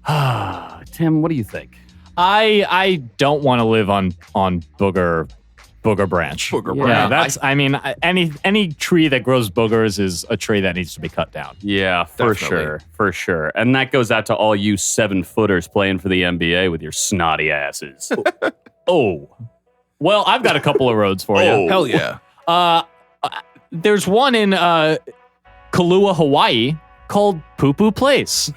Tim, what do you think? I don't want to live on Booger Branch. Booger Branch. Yeah, any tree that grows boogers is a tree that needs to be cut down. Yeah, for sure. And that goes out to all you 7-footers playing for the NBA with your snotty asses. Well, I've got a couple of roads for you. Hell yeah. There's one in Kailua, Hawaii called Poo Poo Place.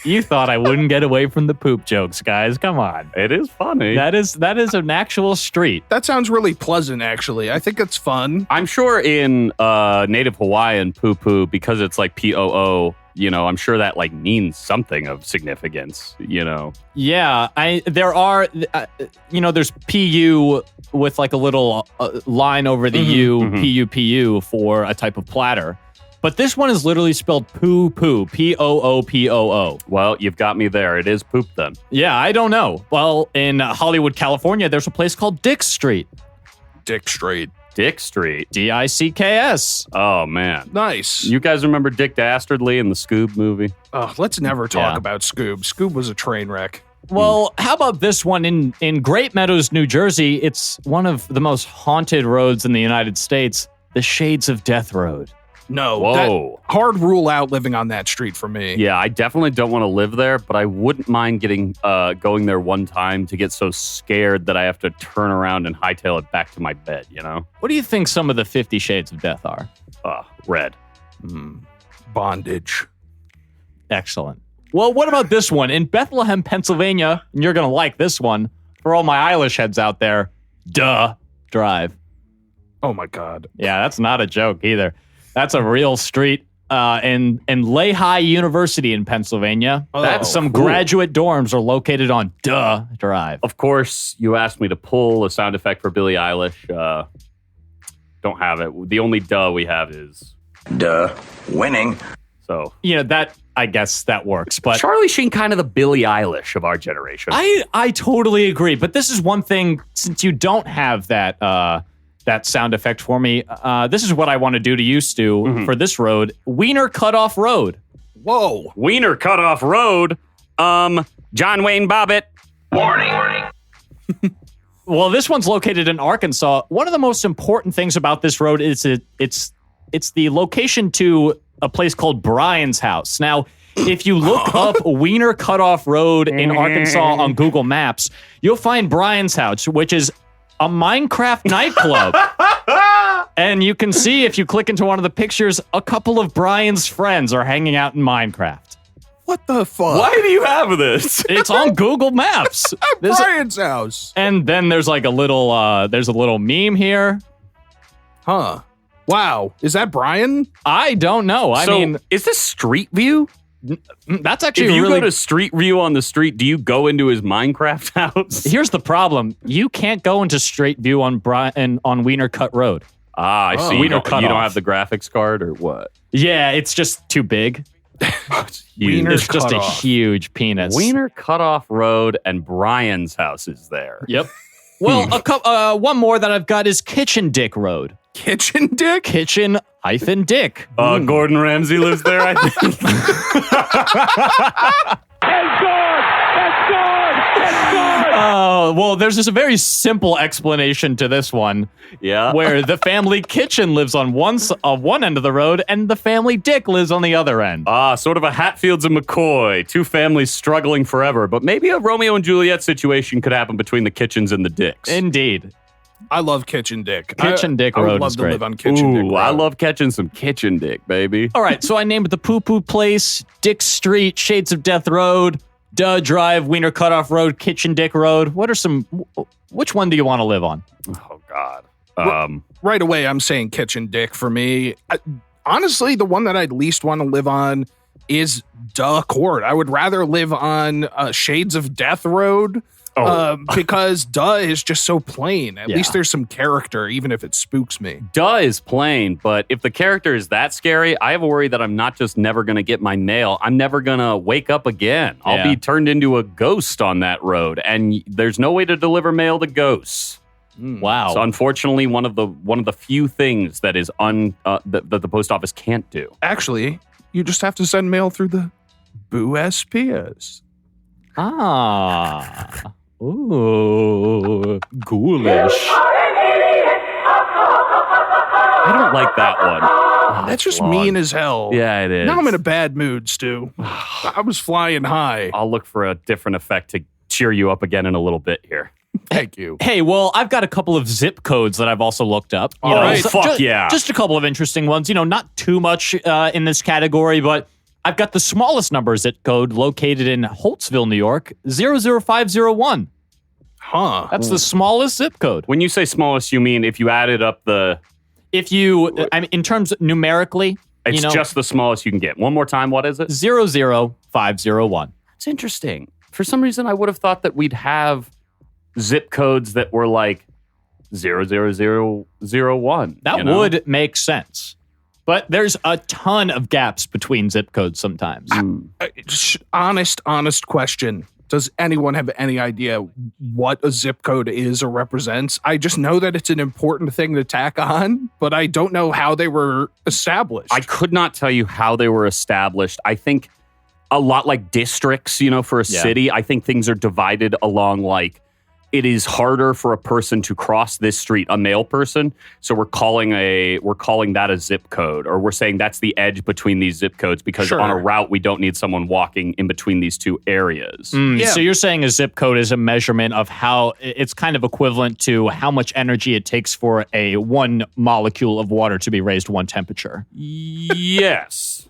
You thought I wouldn't get away from the poop jokes, guys. Come on. It is funny. That is an actual street. That sounds really pleasant, actually. I think it's fun. I'm sure in native Hawaiian, poo poo, because it's like POO, I'm sure that like means something of significance, Yeah, there's PU with like a little line over the U, PU for a type of platter. But this one is literally spelled poo poo, POOPOO. Well, you've got me there. It is poop then. Yeah, I don't know. Well, in Hollywood, California, there's a place called Dick Street. Dick Street. DICKS. Oh, man. Nice. You guys remember Dick Dastardly in the Scoob movie? Oh, let's never talk about Scoob. Scoob was a train wreck. Well, how about this one in Great Meadows, New Jersey? It's one of the most haunted roads in the United States, the Shades of Death Road. No, whoa. Hard rule out living on that street for me. Yeah, I definitely don't want to live there, but I wouldn't mind going there one time to get so scared that I have to turn around and hightail it back to my bed, What do you think some of the 50 Shades of Death are? Red. Bondage. Excellent. Well, what about this one? In Bethlehem, Pennsylvania, and you're going to like this one, for all my Eilish heads out there, Drive. Oh, my God. Yeah, that's not a joke either. That's a real street in Lehigh University in Pennsylvania. Some graduate dorms are located on Drive. Of course, you asked me to pull a sound effect for Billie Eilish. Don't have it. The only we have is... Winning. So... I guess that works. But Charlie Sheen, kind of the Billie Eilish of our generation. I totally agree. But this is one thing, since you don't have that sound effect for me. This is what I want to do to you, Stu, for this road. Wiener Cutoff Road. Whoa. Wiener Cutoff Road? John Wayne Bobbitt. Warning. Well, this one's located in Arkansas. One of the most important things about this road is it's the location to a place called Brian's house. Now, if you look up Wiener Cutoff Road in Arkansas on Google Maps, you'll find Brian's house, which is a Minecraft nightclub. And you can see, if you click into one of the pictures, a couple of Brian's friends are hanging out in Minecraft. What the fuck? Why do you have this? It's on Google Maps. Brian's house. And then there's like a little meme here. Huh. Wow. Is that Brian? I don't know. I mean, is this Street View? That's actually if you really... go to Street View on the street, do you go into his Minecraft house? Here's the problem. You can't go into Street View on Wiener Cut Road. I see. You don't have the graphics card or what? Yeah, it's just too big. It's just a huge penis. Wiener Cutoff Road and Brian's house is there. Yep. Well, one more that I've got is Kitchen Dick Road. Kitchen Dick? Kitchen-Dick. Gordon Ramsay lives there, I think. Oh, well, there's just a very simple explanation to this one. Yeah. Where the family kitchen lives on one end of the road and the family dick lives on the other end. Sort of a Hatfields and McCoy. Two families struggling forever. But maybe a Romeo and Juliet situation could happen between the kitchens and the dicks. Indeed. I love Kitchen Dick. Kitchen Dick I would Road love is to great. live on Kitchen Dick Ooh, Road. I love catching some kitchen dick, baby. All right, so I named the Poo Poo Place, Dick Street, Shades of Death Road, Duh Drive, Wiener Cutoff Road, Kitchen Dick Road. Which one do you want to live on? Oh, God. Right away, I'm saying Kitchen Dick for me. Honestly, the one that I'd least want to live on is Duh Court. I would rather live on Shades of Death Road. Because Duh is just so plain. At least there's some character, even if it spooks me. Duh is plain, but if the character is that scary, I have a worry that I'm not just never going to get my mail. I'm never going to wake up again. I'll be turned into a ghost on that road, and there's no way to deliver mail to ghosts. Wow. So unfortunately, one of the few things that is that the post office can't do. Actually, you just have to send mail through the Boo SPS. Ah. Ooh. Ghoulish. I don't like that one. That's just mean as hell. Yeah, it is. Now I'm in a bad mood, Stu. I was flying high. I'll look for a different effect to cheer you up again in a little bit here. Thank you. Hey, well, I've got a couple of zip codes that I've also looked up. Just a couple of interesting ones. Not too much in this category, but I've got the smallest number zip code located in Holtzville, New York, 00501. Huh. That's the smallest zip code. When you say smallest, you mean if you added up If you, in terms numerically, it's just the smallest you can get. One more time, what is it? 00501. That's interesting. For some reason, I would have thought that we'd have zip codes that were like 00001. That would make sense. But there's a ton of gaps between zip codes sometimes. Honest question. Does anyone have any idea what a zip code is or represents? I just know that it's an important thing to tack on, but I don't know how they were established. I could not tell you how they were established. I think a lot like districts, for a city, I think things are divided along like it is harder for a person to cross this street, a male person. So we're calling that a zip code, or we're saying that's the edge between these zip codes because on a route we don't need someone walking in between these two areas. So you're saying a zip code is a measurement of how it's kind of equivalent to how much energy it takes for a one molecule of water to be raised one temperature. Yes.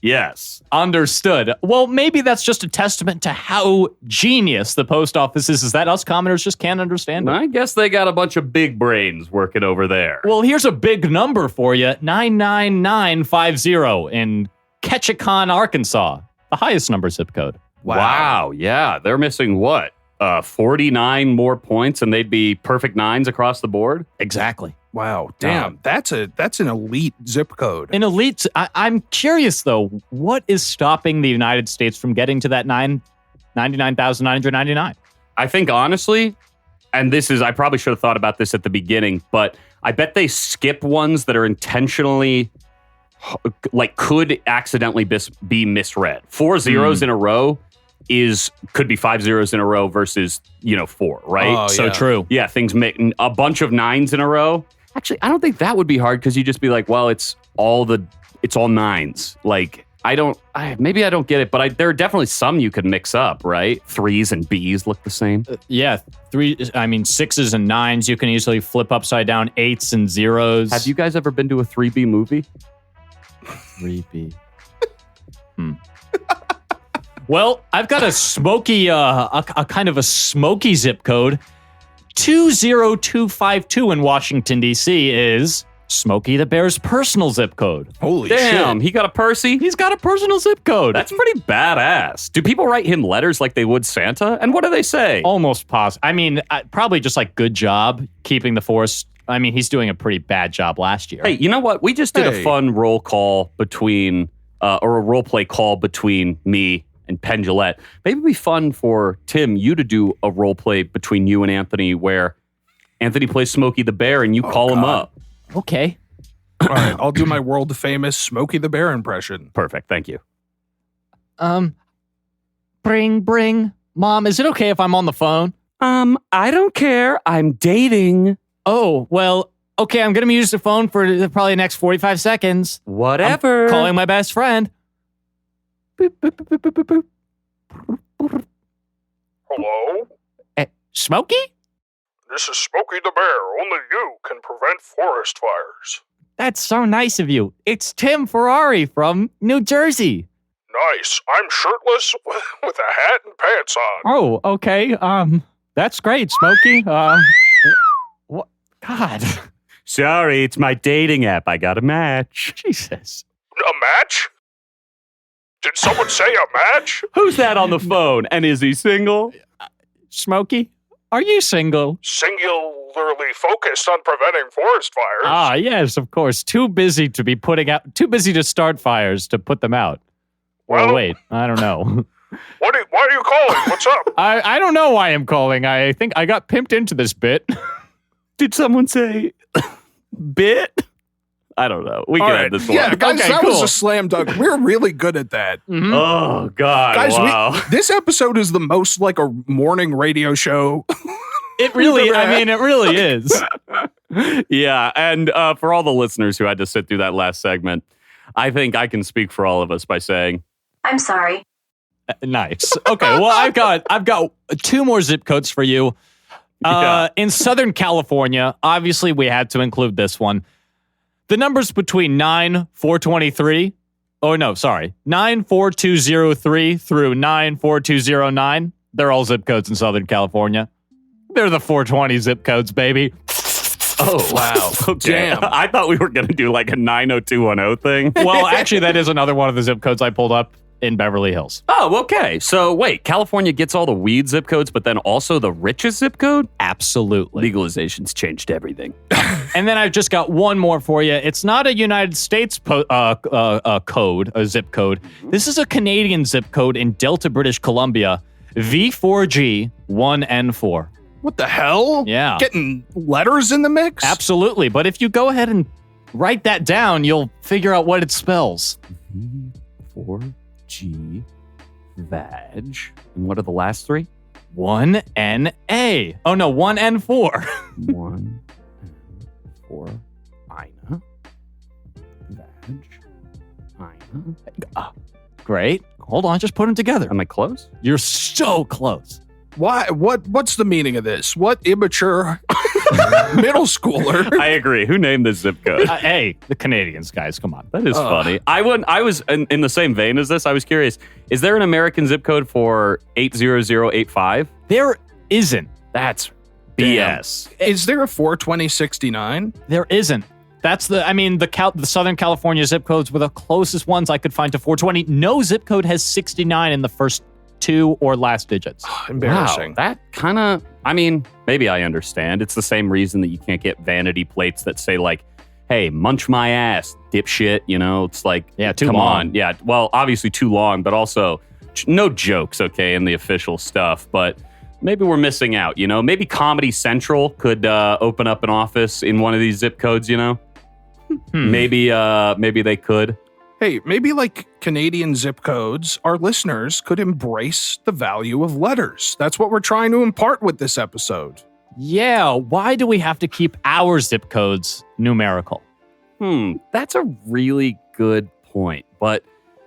Yes. Understood. Well, maybe that's just a testament to how genius the post office is that us commoners just can't understand it. I guess they got a bunch of big brains working over there. Well, here's a big number for you, 99950 in Ketchikan, Arkansas. The highest number zip code. Wow. Yeah. They're missing what? 49 more points and they'd be perfect nines across the board? Exactly. Wow, damn, that's an elite zip code. An elite. I'm curious though, what is stopping the United States from getting to that 99,999? I think honestly, and I probably should have thought about this at the beginning, but I bet they skip ones that are intentionally, like, could accidentally be misread. 4 zeros in a row could be 5 zeros in a row versus 4, right? Oh, so yeah. true. Yeah, things make a bunch of 9s in a row. Actually, I don't think that would be hard because you just be like, well, it's all 9s. Like, maybe I don't get it, but there are definitely some you could mix up, right? 3s and Bs look the same. Yeah, 6s and 9s you can easily flip upside down. 8s and 0s. Have you guys ever been to a 3B movie? 3B. Well, I've got a smoky, a kind of a smoky zip code. 20252 in Washington, D.C. is Smokey the Bear's personal zip code. Holy Damn, shit. he got a Percy? He's got a personal zip code. That's pretty badass. Do people write him letters like they would Santa? And what do they say? Almost possible. I mean, probably just like good job keeping the force. I mean, he's doing a pretty bad job last year. Hey, you know what? We just did a fun roll call between, or a role play call between me and Penn Jillette. Maybe it'd be fun for Tim, you to do a role play between you and Anthony where Anthony plays Smokey the Bear and you call him up. Okay. All right, I'll do my world famous Smokey the Bear impression. Perfect. Thank you. Bring. Mom, is it okay if I'm on the phone? I don't care. I'm dating. Oh, well, okay, I'm going to use the phone for probably the next 45 seconds. Whatever. I'm calling my best friend. Boop, boop, boop, boop, boop, boop. Hello? Smokey? This is Smokey the Bear. Only you can prevent forest fires. That's so nice of you. It's Tim Ferrari from New Jersey. Nice. I'm shirtless with a hat and pants on. Oh, okay. That's great, Smokey. What? God. Sorry, it's my dating app. I got a match. Jesus. A match? Did someone say a match? Who's that on the phone? And is he single? Smokey, are you single? Singularly focused on preventing forest fires. Ah, yes, of course. Too busy to start fires to put them out. Well, wait, I don't know. Why are you calling? What's up? I don't know why I'm calling. I think I got pimped into this bit. Did someone say bit? I don't know. We can end this one. Yeah, guys, Okay, that cool. was a slam dunk. We're really good at that. Mm-hmm. Oh, God. Guys, wow. this episode is the most like a morning radio show. It really is. Yeah, and for all the listeners who had to sit through that last segment, I think I can speak for all of us by saying, I'm sorry. Nice. Okay, well, I've got 2 more zip codes for you. In Southern California, obviously we had to include this one. The numbers between 94203 through 94209, they're all zip codes in Southern California. They're the 420 zip codes, baby. oh, wow. Okay. Damn. I thought we were going to do like a 90210 thing. Well, actually, that is another one of the zip codes I pulled up in Beverly Hills. Oh, okay. So wait, California gets all the weed zip codes, but then also the richest zip code? Absolutely. Legalization's changed everything. And then I've just got one more for you. It's not a United States code, a zip code. This is a Canadian zip code in Delta, British Columbia, V4G1N4. What the hell? Yeah. Getting letters in the mix? Absolutely. But if you go ahead and write that down, you'll figure out what it spells. V4G vag. And what are the last 3? 1NA. Oh, no, 1N4. 1 4 Ina. Vag. Ina. Great. Hold on, just put them together. Am I close? You're so close. Why? What's the meaning of this? What immature middle schooler? I agree. Who named this zip code? Hey, the Canadians, guys, come on. That is funny. I was in the same vein as this. I was curious. Is there an American zip code for 80085? There isn't. That's BS. Is there a 42069? There isn't. That's the Southern California zip codes were the closest ones I could find to 420. No zip code has 69 in the first 2 or last digits. Embarrassing. Wow, that kind of, maybe I understand. It's the same reason that you can't get vanity plates that say like, hey, munch my ass, dipshit. You know, it's like, Yeah, too come long. on. Yeah, well, obviously too long, but also no jokes, okay, in the official stuff. But maybe we're missing out, you know? Maybe Comedy Central could open up an office in one of these zip codes, you know? Maybe they could. Hey, maybe like Canadian zip codes, our listeners could embrace the value of letters. That's what we're trying to impart with this episode. Yeah, why do we have to keep our zip codes numerical? That's a really good point. But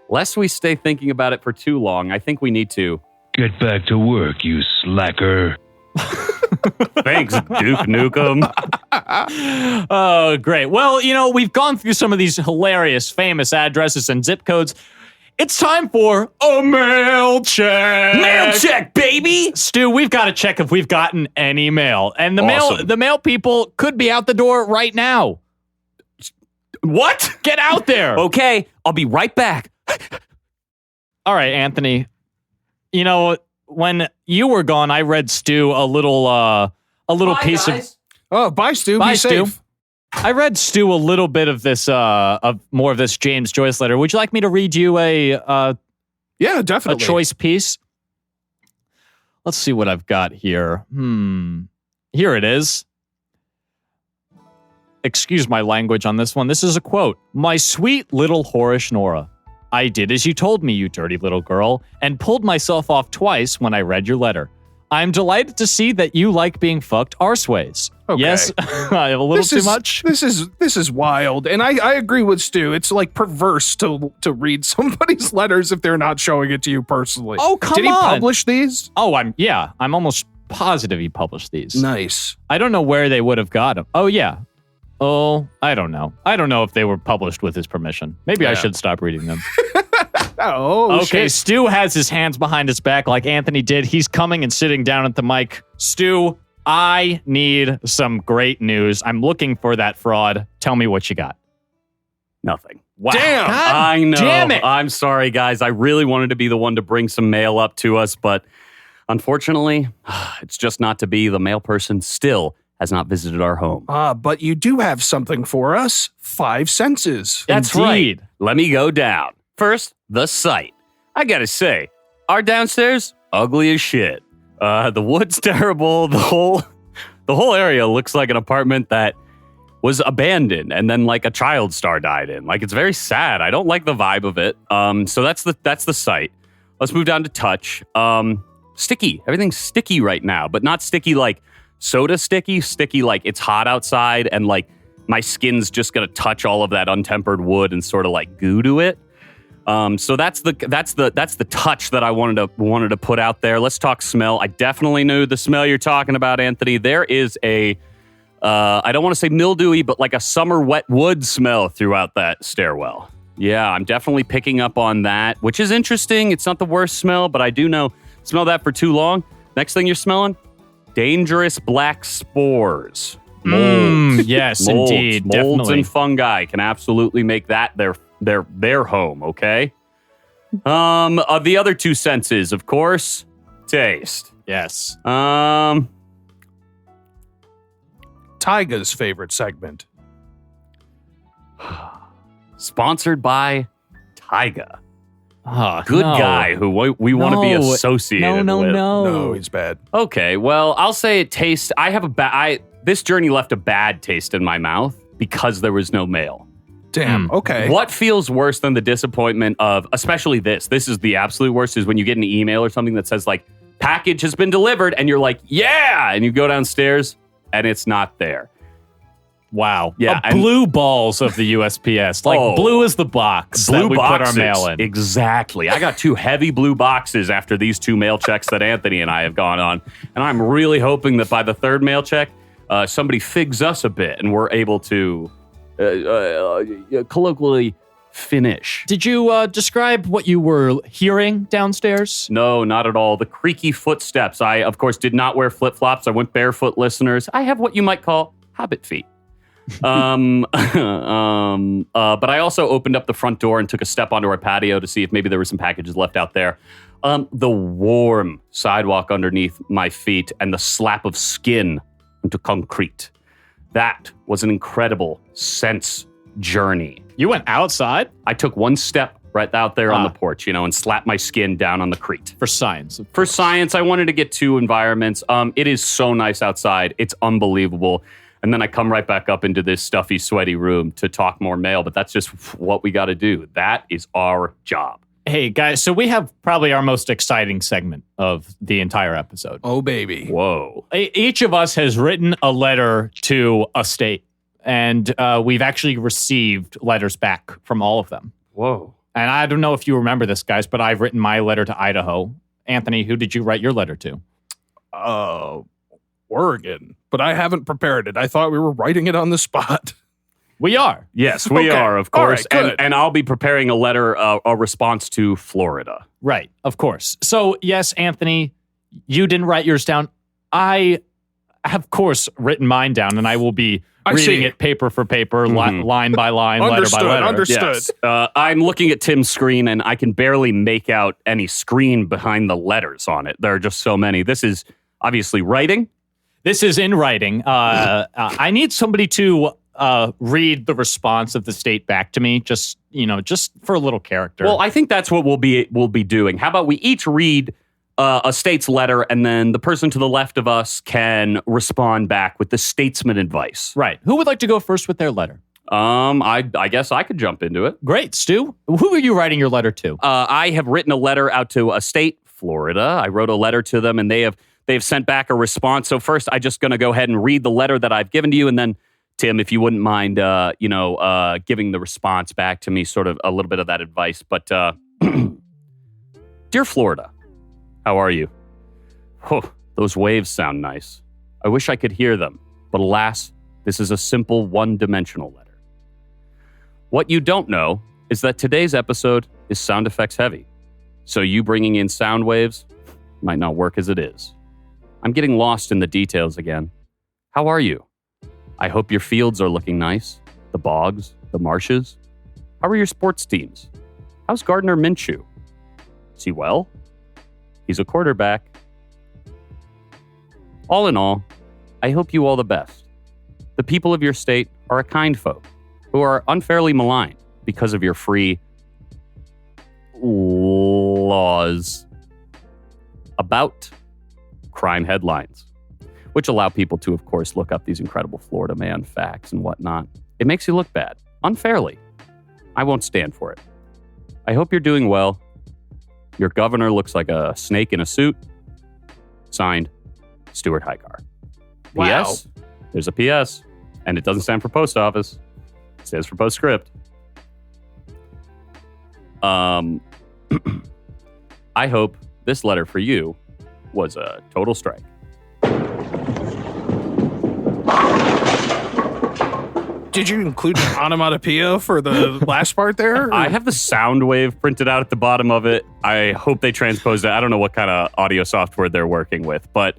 lest we stay thinking about it for too long, I think we need to. Get back to work, you slacker. Thanks, Duke Nukem. Oh, great. Well, you know, we've gone through some of these hilarious, famous addresses and zip codes. It's time for a mail check. Mail check, baby! Stu, we've got to check if we've gotten any mail. And Awesome. the mail people could be out the door right now. What? Get out there. Okay, I'll be right back. All right, Anthony. You know, when you were gone, I read Stu a little piece of. Oh, bye, Stu. Bye, Be Stu. safe. I read Stu a little bit of this, of more of this James Joyce letter. Would you like me to read you a Yeah, A definitely. choice piece. Let's see what I've got here. Here it is. Excuse my language on this one. This is a quote. My sweet little whorish Nora. I did as you told me, you dirty little girl, and pulled myself off twice when I read your letter. I'm delighted to see that you like being fucked arseways. Okay. Yes, I have a little too much. This is wild, and I agree with Stu. It's like perverse to read somebody's letters if they're not showing it to you personally. Oh, come Did he on. publish these? Oh, I'm almost positive he published these. Nice. I don't know where they would have got them. Oh, yeah. Oh, I don't know. I don't know if they were published with his permission. Maybe I should stop reading them. Oh, Okay, shit. Stu has his hands behind his back like Anthony did. He's coming and sitting down at the mic. Stu, I need some great news. I'm looking for that fraud. Tell me what you got. Nothing. Wow. Damn. God I know. damn it. I'm sorry, guys. I really wanted to be the one to bring some mail up to us, but unfortunately, it's just not to be. The mail person still has not visited our home. But you do have something for us. 5 senses. That's Indeed. right. Let me go down. First, the site. I gotta say, our downstairs, ugly as shit. The wood's terrible. The whole area looks like an apartment that was abandoned and then like a child star died in. Like, it's very sad. I don't like the vibe of it. So that's the site. Let's move down to touch. Sticky. Everything's sticky right now, but not sticky like soda sticky. Sticky like it's hot outside and like my skin's just gonna touch all of that untempered wood and sort of like goo to it. So that's the touch that I wanted to put out there. Let's talk smell. I definitely knew the smell you're talking about, Anthony. There is a I don't want to say mildewy, but like a summer wet wood smell throughout that stairwell. Yeah, I'm definitely picking up on that, which is interesting. It's not the worst smell, but I do know smell that for too long. Next thing you're smelling, dangerous black spores. Molds. Yes, Molds. indeed. Molds Definitely. and fungi can absolutely make that their home, okay? Of the other 2 senses, of course, taste. Yes. Tyga's favorite segment. Sponsored by Tyga. Oh, Good no. guy who we want to be No. associated No, with. No, he's bad. Okay, well, I'll say it tastes. I have this journey left a bad taste in my mouth because there was no mail. Damn. Okay. What feels worse than the disappointment of, especially this is the absolute worst, is when you get an email or something that says like, package has been delivered, and you're like, yeah, and you go downstairs and it's not there. Wow. Yeah, and- Blue balls of the USPS. Like Oh. blue is the box that we put our mail in. Exactly. I got 2 heavy blue boxes after these 2 mail checks that Anthony and I have gone on. And I'm really hoping that by the 3rd mail check, somebody figs us a bit and we're able to colloquially finish. Did you describe what you were hearing downstairs? No, not at all. The creaky footsteps. I, of course, did not wear flip-flops. I went barefoot, listeners. I have what you might call hobbit feet. But I also opened up the front door and took a step onto our patio to see if maybe there were some packages left out there. The warm sidewalk underneath my feet and the slap of skin into concrete. That was an incredible sense journey. You went outside? I took one step right out there on the porch, and slapped my skin down on the crete. For science. For science, I wanted to get 2 environments. It is so nice outside. It's unbelievable. And then I come right back up into this stuffy, sweaty room to talk more mail. But that's just what we got to do. That is our job. Hey, guys, so we have probably our most exciting segment of the entire episode. Oh, baby. Whoa. Each of us has written a letter to a state, and we've actually received letters back from all of them. Whoa. And I don't know if you remember this, guys, but I've written my letter to Idaho. Anthony, who did you write your letter to? Oregon. But I haven't prepared it. I thought we were writing it on the spot. We are. Yes, we Okay. are, of All course. right, good. And I'll be preparing a letter, a response to Florida. Right, of course. So, yes, Anthony, you didn't write yours down. I have, of course, written mine down, and I will be reading see. it paper for paper, line by line, letter by letter. Understood. Yes. I'm looking at Tim's screen, and I can barely make out any screen behind the letters on it. There are just so many. This is obviously writing. This is in writing. I need somebody to read the response of the state back to me, just just for a little character. Well, I think that's what we'll be doing. How about we each read a state's letter, and then the person to the left of us can respond back with the statesman advice. Right. Who would like to go first with their letter? I guess I could jump into it. Great. Stu, who are you writing your letter to? I have written a letter out to a state, Florida. I wrote a letter to them, and they've sent back a response. So first, I'm just going to go ahead and read the letter that I've given to you, and then Tim, if you wouldn't mind, giving the response back to me, sort of a little bit of that advice. But, dear Florida, how are you? Oh, those waves sound nice. I wish I could hear them, but alas, this is a simple one-dimensional letter. What you don't know is that today's episode is sound effects heavy, so you bringing in sound waves might not work as it is. I'm getting lost in the details again. How are you? I hope your fields are looking nice. The bogs, the marshes. How are your sports teams? How's Gardner Minshew? Is he well? He's a quarterback. All in all, I hope you all the best. The people of your state are a kind folk who are unfairly maligned because of your free laws about crime headlines, which allow people to, of course, look up these incredible Florida man facts and whatnot. It makes you look bad, unfairly. I won't stand for it. I hope you're doing well. Your governor looks like a snake in a suit. Signed, Stuart Highcar. Wow. P.S. There's a P.S., and it doesn't stand for post office. It stands for postscript. I hope this letter for you was a total strike. Did you include an onomatopoeia for the last part there? I have the sound wave printed out at the bottom of it. I hope they transposed it. I don't know what kind of audio software they're working with, but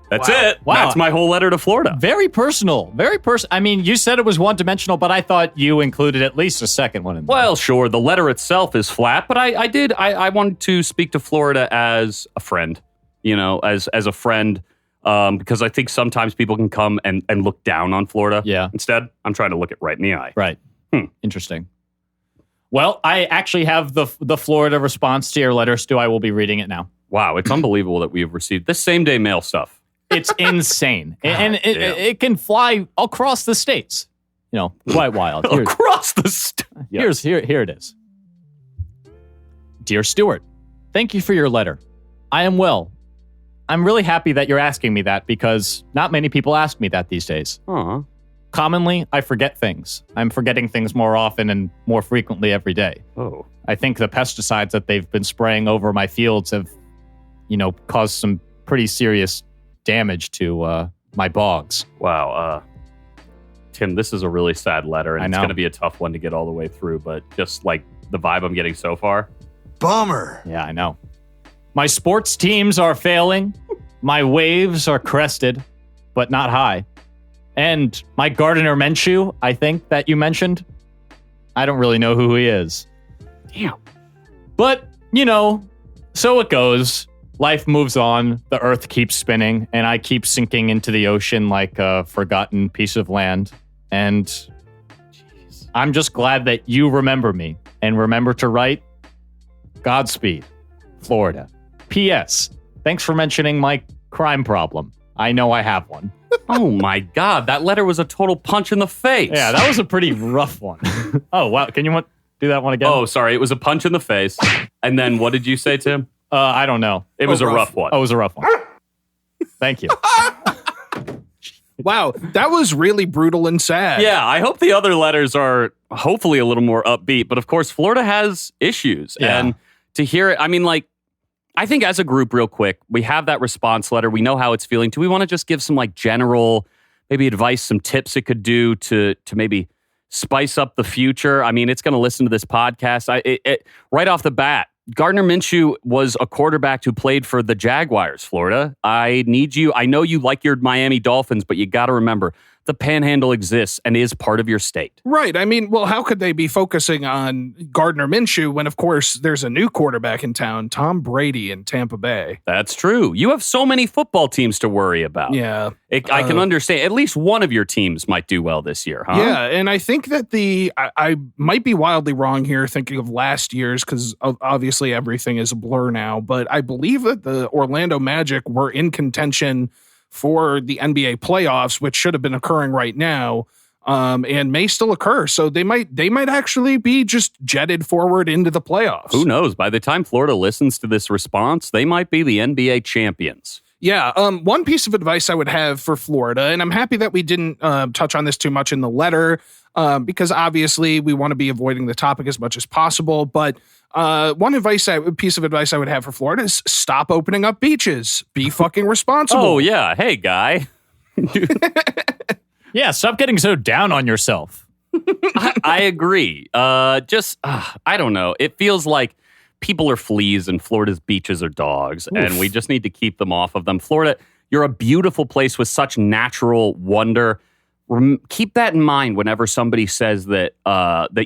that's it. Wow. That's my whole letter to Florida. Very personal. Very personal. I mean, you said it was one-dimensional, but I thought you included at least a second one in there. Well, sure. The letter itself is flat, but I wanted to speak to Florida as a friend, as a friend, because I think sometimes people can come and look down on Florida. Yeah. Instead, I'm trying to look it right in the eye. Right. Interesting. Well, I actually have the Florida response to your letter, Stu. I will be reading it now. Wow. It's unbelievable that we have received this same-day mail stuff. It's insane. And it can fly across the states. Quite wild. Across the state. Here it is. Dear Stuart, thank you for your letter. I am well. I'm really happy that you're asking me that because not many people ask me that these days. Aw. Commonly, I forget things. I'm forgetting things more often and more frequently every day. Oh. I think the pesticides that they've been spraying over my fields have, caused some pretty serious damage to my bogs. Wow. Tim, this is a really sad letter, and it's going to be a tough one to get all the way through, but just like the vibe I'm getting so far. Bummer. Yeah, I know. My sports teams are failing. My waves are crested, but not high. And my Gardner Minshew, I think that you mentioned, I don't really know who he is. Damn. But, so it goes. Life moves on, the earth keeps spinning, and I keep sinking into the ocean like a forgotten piece of land. And I'm just glad that you remember me and remember to write Godspeed, Florida. P.S. Thanks for mentioning my crime problem. I know I have one. Oh my God, that letter was a total punch in the face. Yeah, that was a pretty rough one. Oh, wow. Can you do that one again? Oh, sorry. It was a punch in the face. And then what did you say, Tim? I don't know. It was a rough one. Oh, it was a rough one. Thank you. Wow, that was really brutal and sad. Yeah, I hope the other letters are hopefully a little more upbeat. But of course, Florida has issues. Yeah. And to hear it, I think as a group, real quick, we have that response letter. We know how it's feeling. Do we want to just give some general, maybe advice, some tips it could do to maybe spice up the future? It's going to listen to this podcast. Right off the bat, Gardner Minshew was a quarterback who played for the Jaguars, Florida. I need you. I know you like your Miami Dolphins, but you got to remember the Panhandle exists and is part of your state. Right. I mean, well, how could they be focusing on Gardner Minshew when, of course, there's a new quarterback in town, Tom Brady in Tampa Bay? That's true. You have so many football teams to worry about. Yeah. I can understand. At least one of your teams might do well this year, huh? Yeah, and I think that I might be wildly wrong here thinking of last year's because obviously everything is a blur now, but I believe that the Orlando Magic were in contention for the NBA playoffs, which should have been occurring right now, and may still occur. So they might actually be just jetted forward into the playoffs. Who knows? By the time Florida listens to this response, they might be the NBA champions. Yeah. One piece of advice I would have for Florida, and I'm happy that we didn't touch on this too much in the letter, because obviously we want to be avoiding the topic as much as possible. But piece of advice I would have for Florida is stop opening up beaches. Be fucking responsible. Oh, yeah. Hey, guy. Yeah, stop getting so down on yourself. I agree. I don't know. It feels like people are fleas and Florida's beaches are dogs, and we just need to keep them off of them. Florida, you're a beautiful place with such natural wonder. Keep that in mind whenever somebody says that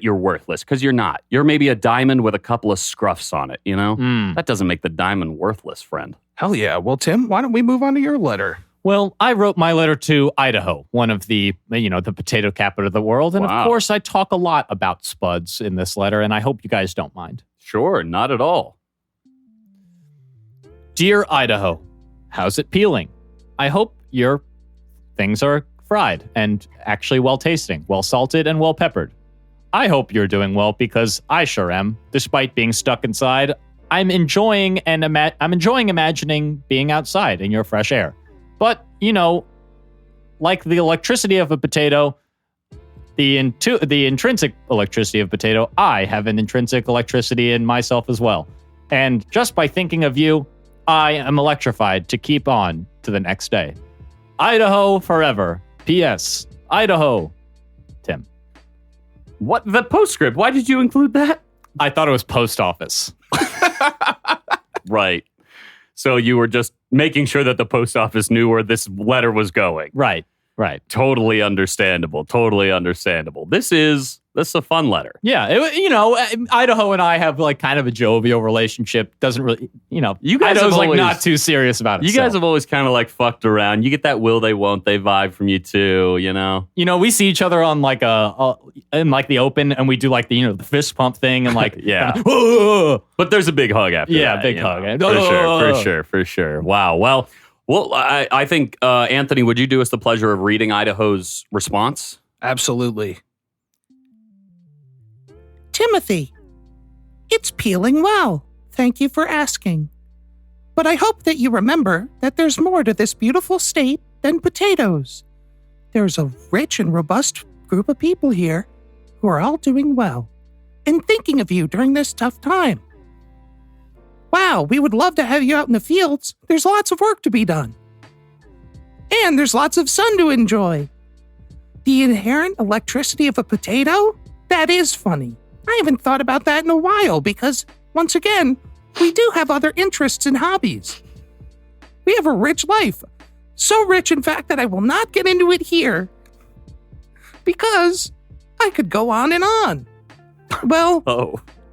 you're worthless, because you're not. You're maybe a diamond with a couple of scruffs on it, you know? That doesn't make the diamond worthless, friend. Hell yeah. Well, Tim, why don't we move on to your letter? Well, I wrote my letter to Idaho, one of the potato capital of the world. And Wow. of course, I talk a lot about spuds in this letter, and I hope you guys don't mind. Sure, not at all. Dear Idaho, how's it peeling? I hope your things are fried and actually well tasting, well salted and well peppered. I hope you're doing well because I sure am. Despite being stuck inside, I'm enjoying imagining being outside in your fresh air. But, like the electricity of a potato, the intrinsic electricity of potato, I have an intrinsic electricity in myself as well. And just by thinking of you, I am electrified to keep on to the next day. Idaho forever. P.S. Idaho. Tim. What? The postscript? Why did you include that? I thought it was post office. Right. So you were just making sure that the post office knew where this letter was going. Right. Totally understandable. This is a fun letter. Yeah, Idaho and I have like kind of a jovial relationship. Doesn't really, You guys Idaho's have like always- not too serious about it. You guys have always kind of like fucked around. You get that will they won't they vibe from you too, we see each other on like in like the open, and we do like the fist pump thing and like Yeah. kinda, "Whoa." But there's a big hug after that. Yeah, big hug. For sure. Wow. Well, I think, Anthony, would you do us the pleasure of reading Idaho's response? Absolutely. Timothy, it's peeling well. Thank you for asking. But I hope that you remember that there's more to this beautiful state than potatoes. There's a rich and robust group of people here who are all doing well and thinking of you during this tough time. Wow, we would love to have you out in the fields. There's lots of work to be done. And there's lots of sun to enjoy. The inherent electricity of a potato? That is funny. I haven't thought about that in a while because, once again, we do have other interests and hobbies. We have a rich life. So rich, in fact, that I will not get into it here because I could go on and on. Well,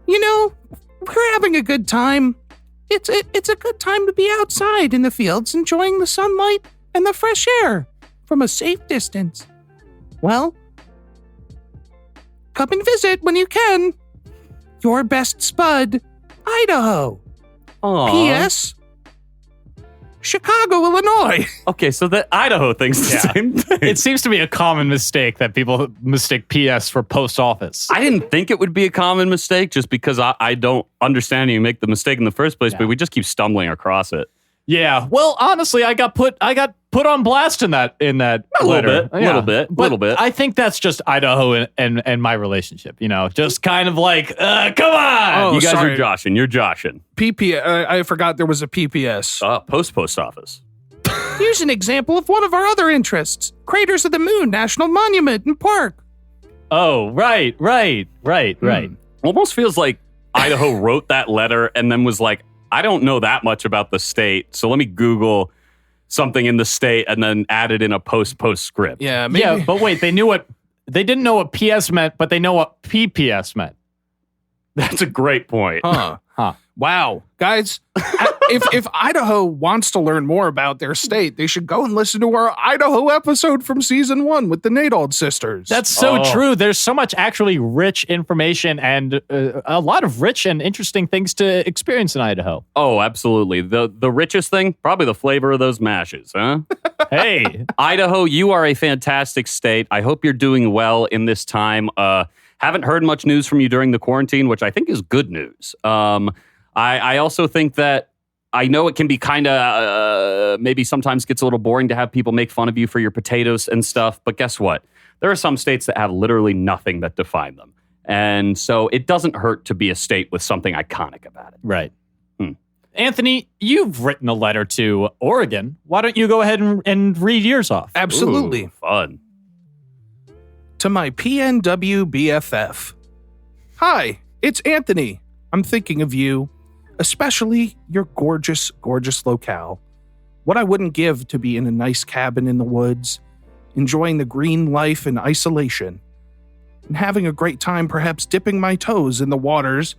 we're having a good time. It's a good time to be outside in the fields enjoying the sunlight and the fresh air from a safe distance. Well, come and visit when you can. Your best spud, Idaho. Aw. P.S. Chicago, Illinois. Okay, so the Idaho thing's the same thing. It seems to be a common mistake that people mistake PS for post office. I didn't think it would be a common mistake just because I don't understand you make the mistake in the first place, but we just keep stumbling across it. Yeah. Well, honestly, I got put on blast in that letter. Little bit. I think that's just Idaho and my relationship. Just kind of like, come on. Oh, You guys sorry. are joshing. You're joshing. I forgot there was a PPS. Post office. Here's an example of one of our other interests. Craters of the Moon National Monument and Park. Oh, right. Almost feels like Idaho wrote that letter and then was like, I don't know that much about the state, so let me Google something in the state and then added in a postscript. Yeah, maybe. Yeah, but wait, they didn't know what PS meant, but they know what PPS meant. That's a great point. Huh. Huh. Wow. Guys, if Idaho wants to learn more about their state, they should go and listen to our Idaho episode from season 1 with the Nadald sisters. That's so Oh. true. There's so much actually rich information and a lot of rich and interesting things to experience in Idaho. Oh, absolutely. The richest thing, probably the flavor of those mashes, huh? Hey, Idaho, you are a fantastic state. I hope you're doing well in this time. Haven't heard much news from you during the quarantine, which I think is good news. I also think that I know it can be kind of maybe sometimes gets a little boring to have people make fun of you for your potatoes and stuff. But guess what? There are some states that have literally nothing that define them. And so it doesn't hurt to be a state with something iconic about it. right. Anthony, you've written a letter to Oregon. Why don't you go ahead and read yours off? Absolutely. Ooh, fun. To my PNW BFF. Hi, it's Anthony. I'm thinking of you, especially your gorgeous, gorgeous locale. What I wouldn't give to be in a nice cabin in the woods, enjoying the green life in isolation, and having a great time perhaps dipping my toes in the waters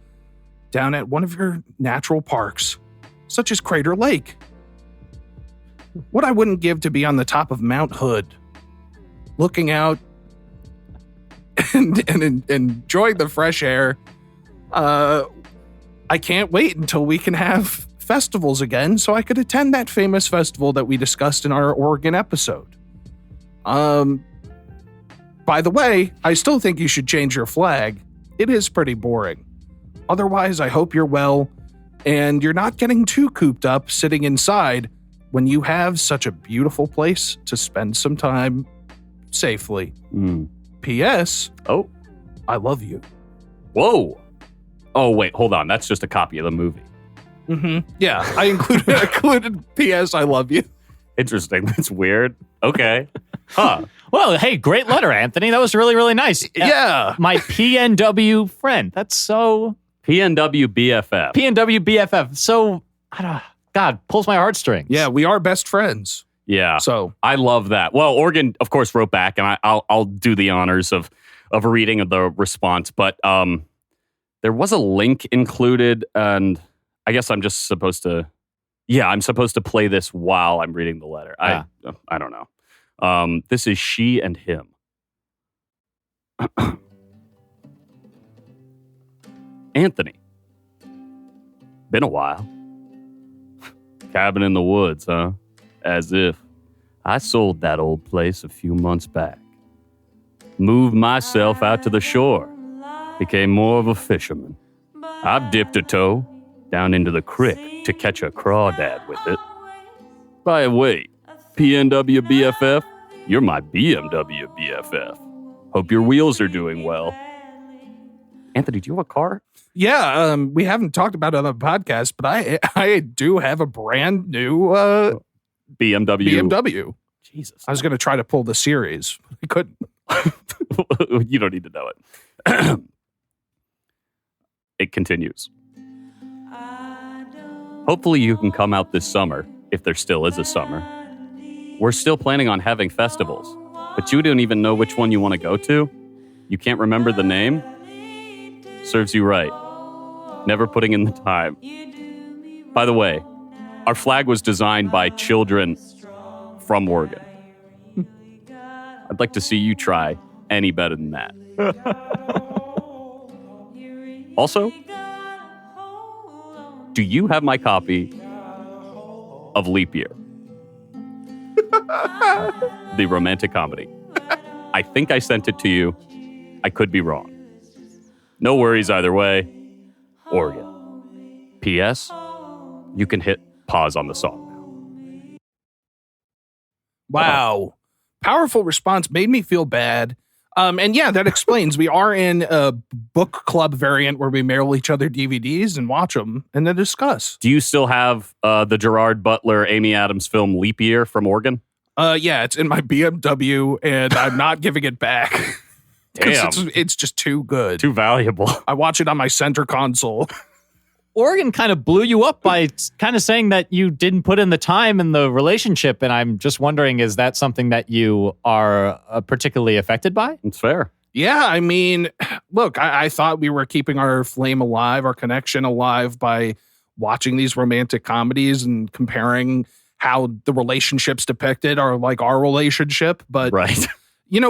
down at one of your natural parks, such as Crater Lake. What I wouldn't give to be on the top of Mount Hood, looking out and enjoying the fresh air. I can't wait until we can have festivals again so I could attend that famous festival that we discussed in our Oregon episode. By the way, I still think you should change your flag. It is pretty boring. Otherwise, I hope you're well and you're not getting too cooped up sitting inside when you have such a beautiful place to spend some time safely. P.S. Oh. I love you. Whoa. Oh, wait, hold on. That's just a copy of the movie. Mm-hmm. Yeah, I included P.S. I love you. Interesting. That's weird. Okay. Huh. Well, hey, great letter, Anthony. That was really, really nice. Yeah. My PNW friend. That's so... PNW BFF. PNW BFF. So, God, pulls my heartstrings. Yeah, we are best friends. Yeah. So I love that. Well, Oregon, of course, wrote back, and I'll do the honors of a reading of the response. But there was a link included, and I guess I'm just supposed to. Yeah, I'm supposed to play this while I'm reading the letter. I don't know. This is she and him. Anthony. Been a while. Cabin in the woods, huh? As if. I sold that old place a few months back. Moved myself out to the shore. Became more of a fisherman. I've dipped a toe down into the creek to catch a crawdad with it. By the way, PNW BFF, you're my BMW BFF. Hope your wheels are doing well. Anthony, do you have a car? yeah, we haven't talked about it on the podcast, but I do have a brand new BMW. Jesus. I was going to try to pull the series. I couldn't. You don't need to know it. It continues. Hopefully you can come out this summer, if there still is a summer. We're still planning on having festivals, but you don't even know which one you want to go to? You can't remember the name? Serves you right. Never putting in the time. By the way, our flag was designed by children from Oregon. I'd like to see you try any better than that. Also, do you have my copy of Leap Year? The romantic comedy. I think I sent it to you. I could be wrong. No worries either way. Oregon. P.S. You can hit pause on the song now. Wow. Powerful response made me feel bad. And yeah, that explains. We are in a book club variant where we mail each other DVDs and watch them and then discuss. Do you still have the Gerard Butler, Amy Adams film Leap Year from Oregon? Yeah, it's in my BMW and I'm not giving it back. 'Cause Damn. it's just too good. Too valuable. I watch it on my center console. Oregon kind of blew you up by kind of saying that you didn't put in the time in the relationship. And I'm just wondering, is that something that you are particularly affected by? It's fair. Yeah, I mean, look, I thought we were keeping our flame alive, our connection alive by watching these romantic comedies and comparing how the relationships depicted are like our relationship. But, Right.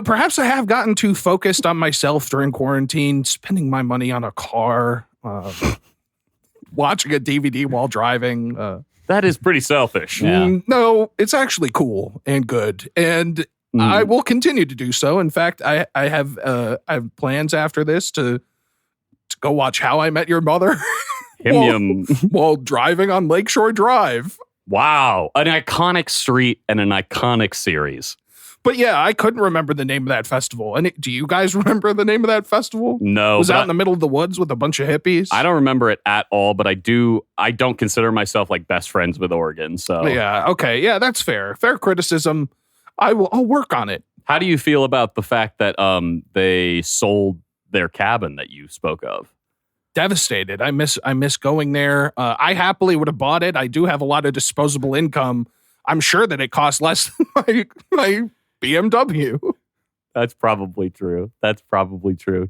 Perhaps I have gotten too focused on myself during quarantine, spending my money on a car, watching a DVD while driving. That is pretty selfish. Yeah. No, it's actually cool and good. And I will continue to do so. In fact, I have plans after this to go watch How I Met Your Mother while driving on Lakeshore Drive. Wow. An iconic street and an iconic series. But yeah, I couldn't remember the name of that festival. And do you guys remember the name of that festival? No. It was out in the middle of the woods with a bunch of hippies. I don't remember it at all, but I don't consider myself like best friends with Oregon. So Yeah, okay. Yeah, that's fair. Fair criticism. I'll work on it. how do you feel about the fact that they sold their cabin that you spoke of? Devastated. I miss going there. I happily would have bought it. I do have a lot of disposable income. I'm sure that it costs less than my BMW. That's probably true.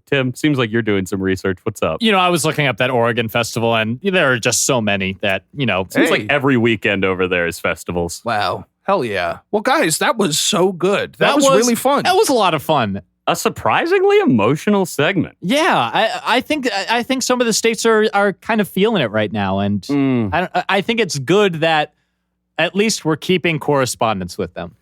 Tim, seems like you're doing some research. What's up? I was looking up that Oregon festival, and there are just so many that, Seems like every weekend over there is festivals. Wow. Hell yeah. Well, guys, that was so good. That was really fun. That was a lot of fun. A surprisingly emotional segment. Yeah, I think some of the states are kind of feeling it right now, and I think it's good that at least we're keeping correspondence with them.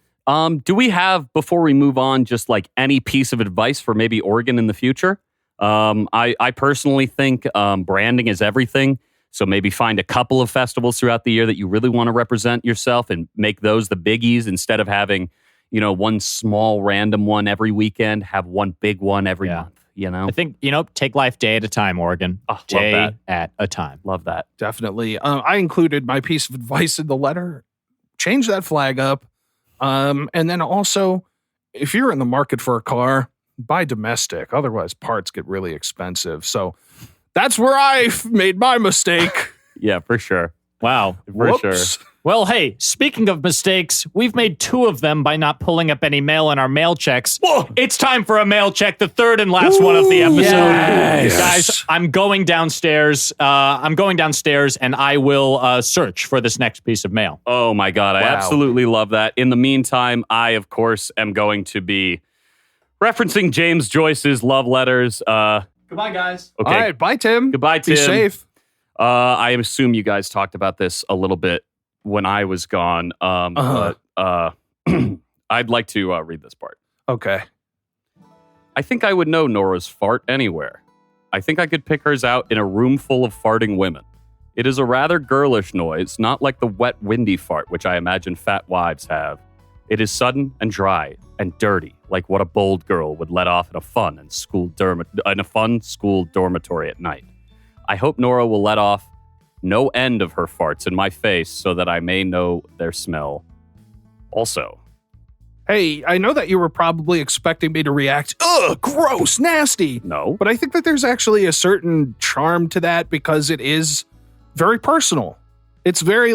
Do we have, before we move on, just like any piece of advice for maybe Oregon in the future? I personally think branding is everything. So maybe find a couple of festivals throughout the year that you really want to represent yourself and make those the biggies instead of having, one small random one every weekend, have one big one every month, I think, take life day at a time, Oregon. Day at a time. Love that. Definitely. I included my piece of advice in the letter. Change that flag up. And then also, if you're in the market for a car, buy domestic. Otherwise, parts get really expensive. So that's where I made my mistake. Yeah, for sure. Wow. For sure. Well, hey, speaking of mistakes, we've made 2 of them by not pulling up any mail in our mail checks. Whoa. It's time for a mail check, the third and last one of the episode. Yes. Guys, I'm going downstairs. And I will search for this next piece of mail. Oh my God, I absolutely love that. In the meantime, I, of course, am going to be referencing James Joyce's love letters. Goodbye, guys. Okay. All right. Bye, Tim. Goodbye, Tim. Be safe. I assume you guys talked about this a little bit when I was gone. But I'd like to read this part. Okay. I think I would know Nora's fart anywhere. I think I could pick hers out in a room full of farting women. It is a rather girlish noise, not like the wet, windy fart, which I imagine fat wives have. It is sudden and dry and dirty, like what a bold girl would let off in a fun school dormitory at night. I hope Nora will let off no end of her farts in my face so that I may know their smell. Also, Hey, I know that you were probably expecting me to react, ugh, gross, nasty. no. But I think that there's actually a certain charm to that because it is very personal. It's very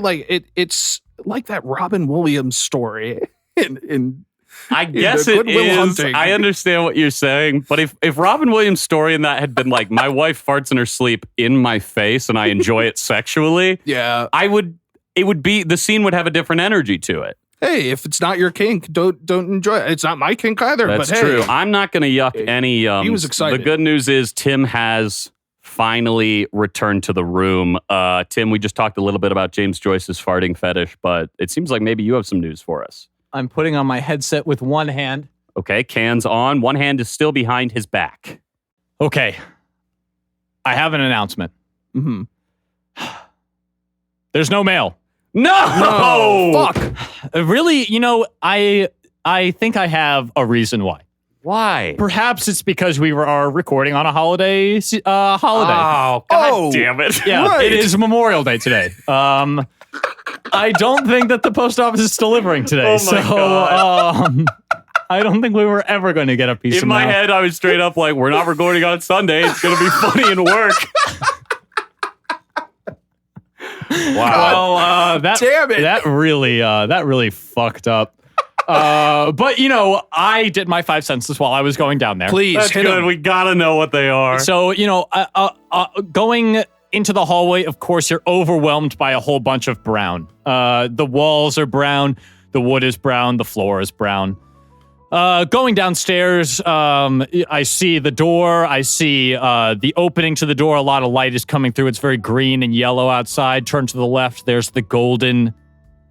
it's like that Robin Williams story in I guess the it Good Will is. Hunting. I understand what you're saying, but if Robin Williams' story in that had been like, my wife farts in her sleep in my face and I enjoy it sexually, yeah. the scene would have a different energy to it. Hey, if it's not your kink, don't enjoy it. It's not my kink either. That's but true. Hey, I'm not going to yuck any. he was excited. The good news is Tim has finally returned to the room. Tim, we just talked a little bit about James Joyce's farting fetish, but it seems like maybe you have some news for us. I'm putting on my headset with one hand. Okay, cans on. One hand is still behind his back. Okay. I have an announcement. Mm-hmm. There's no mail. No! Fuck. Really, I think I have a reason why. Why? Perhaps it's because we are recording on a holiday. Oh, God damn it. Yeah, right. It is Memorial Day today. I don't think that the post office is delivering today. Oh my God. I don't think we were ever going to get a piece of In my mail. head, I was straight up like, we're not recording on Sunday. It's going to be funny and work. Well, that Damn it. that really fucked up. But I did my 5 cents while I was going down there. Please That's hit good. him. We gotta know what they are. So going into the hallway, of course, you're overwhelmed by a whole bunch of brown. The walls are brown, the wood is brown, the floor is brown. Going downstairs, I see the door. I see the opening to the door. A lot of light is coming through. It's very green and yellow outside. Turn to the left. There's the golden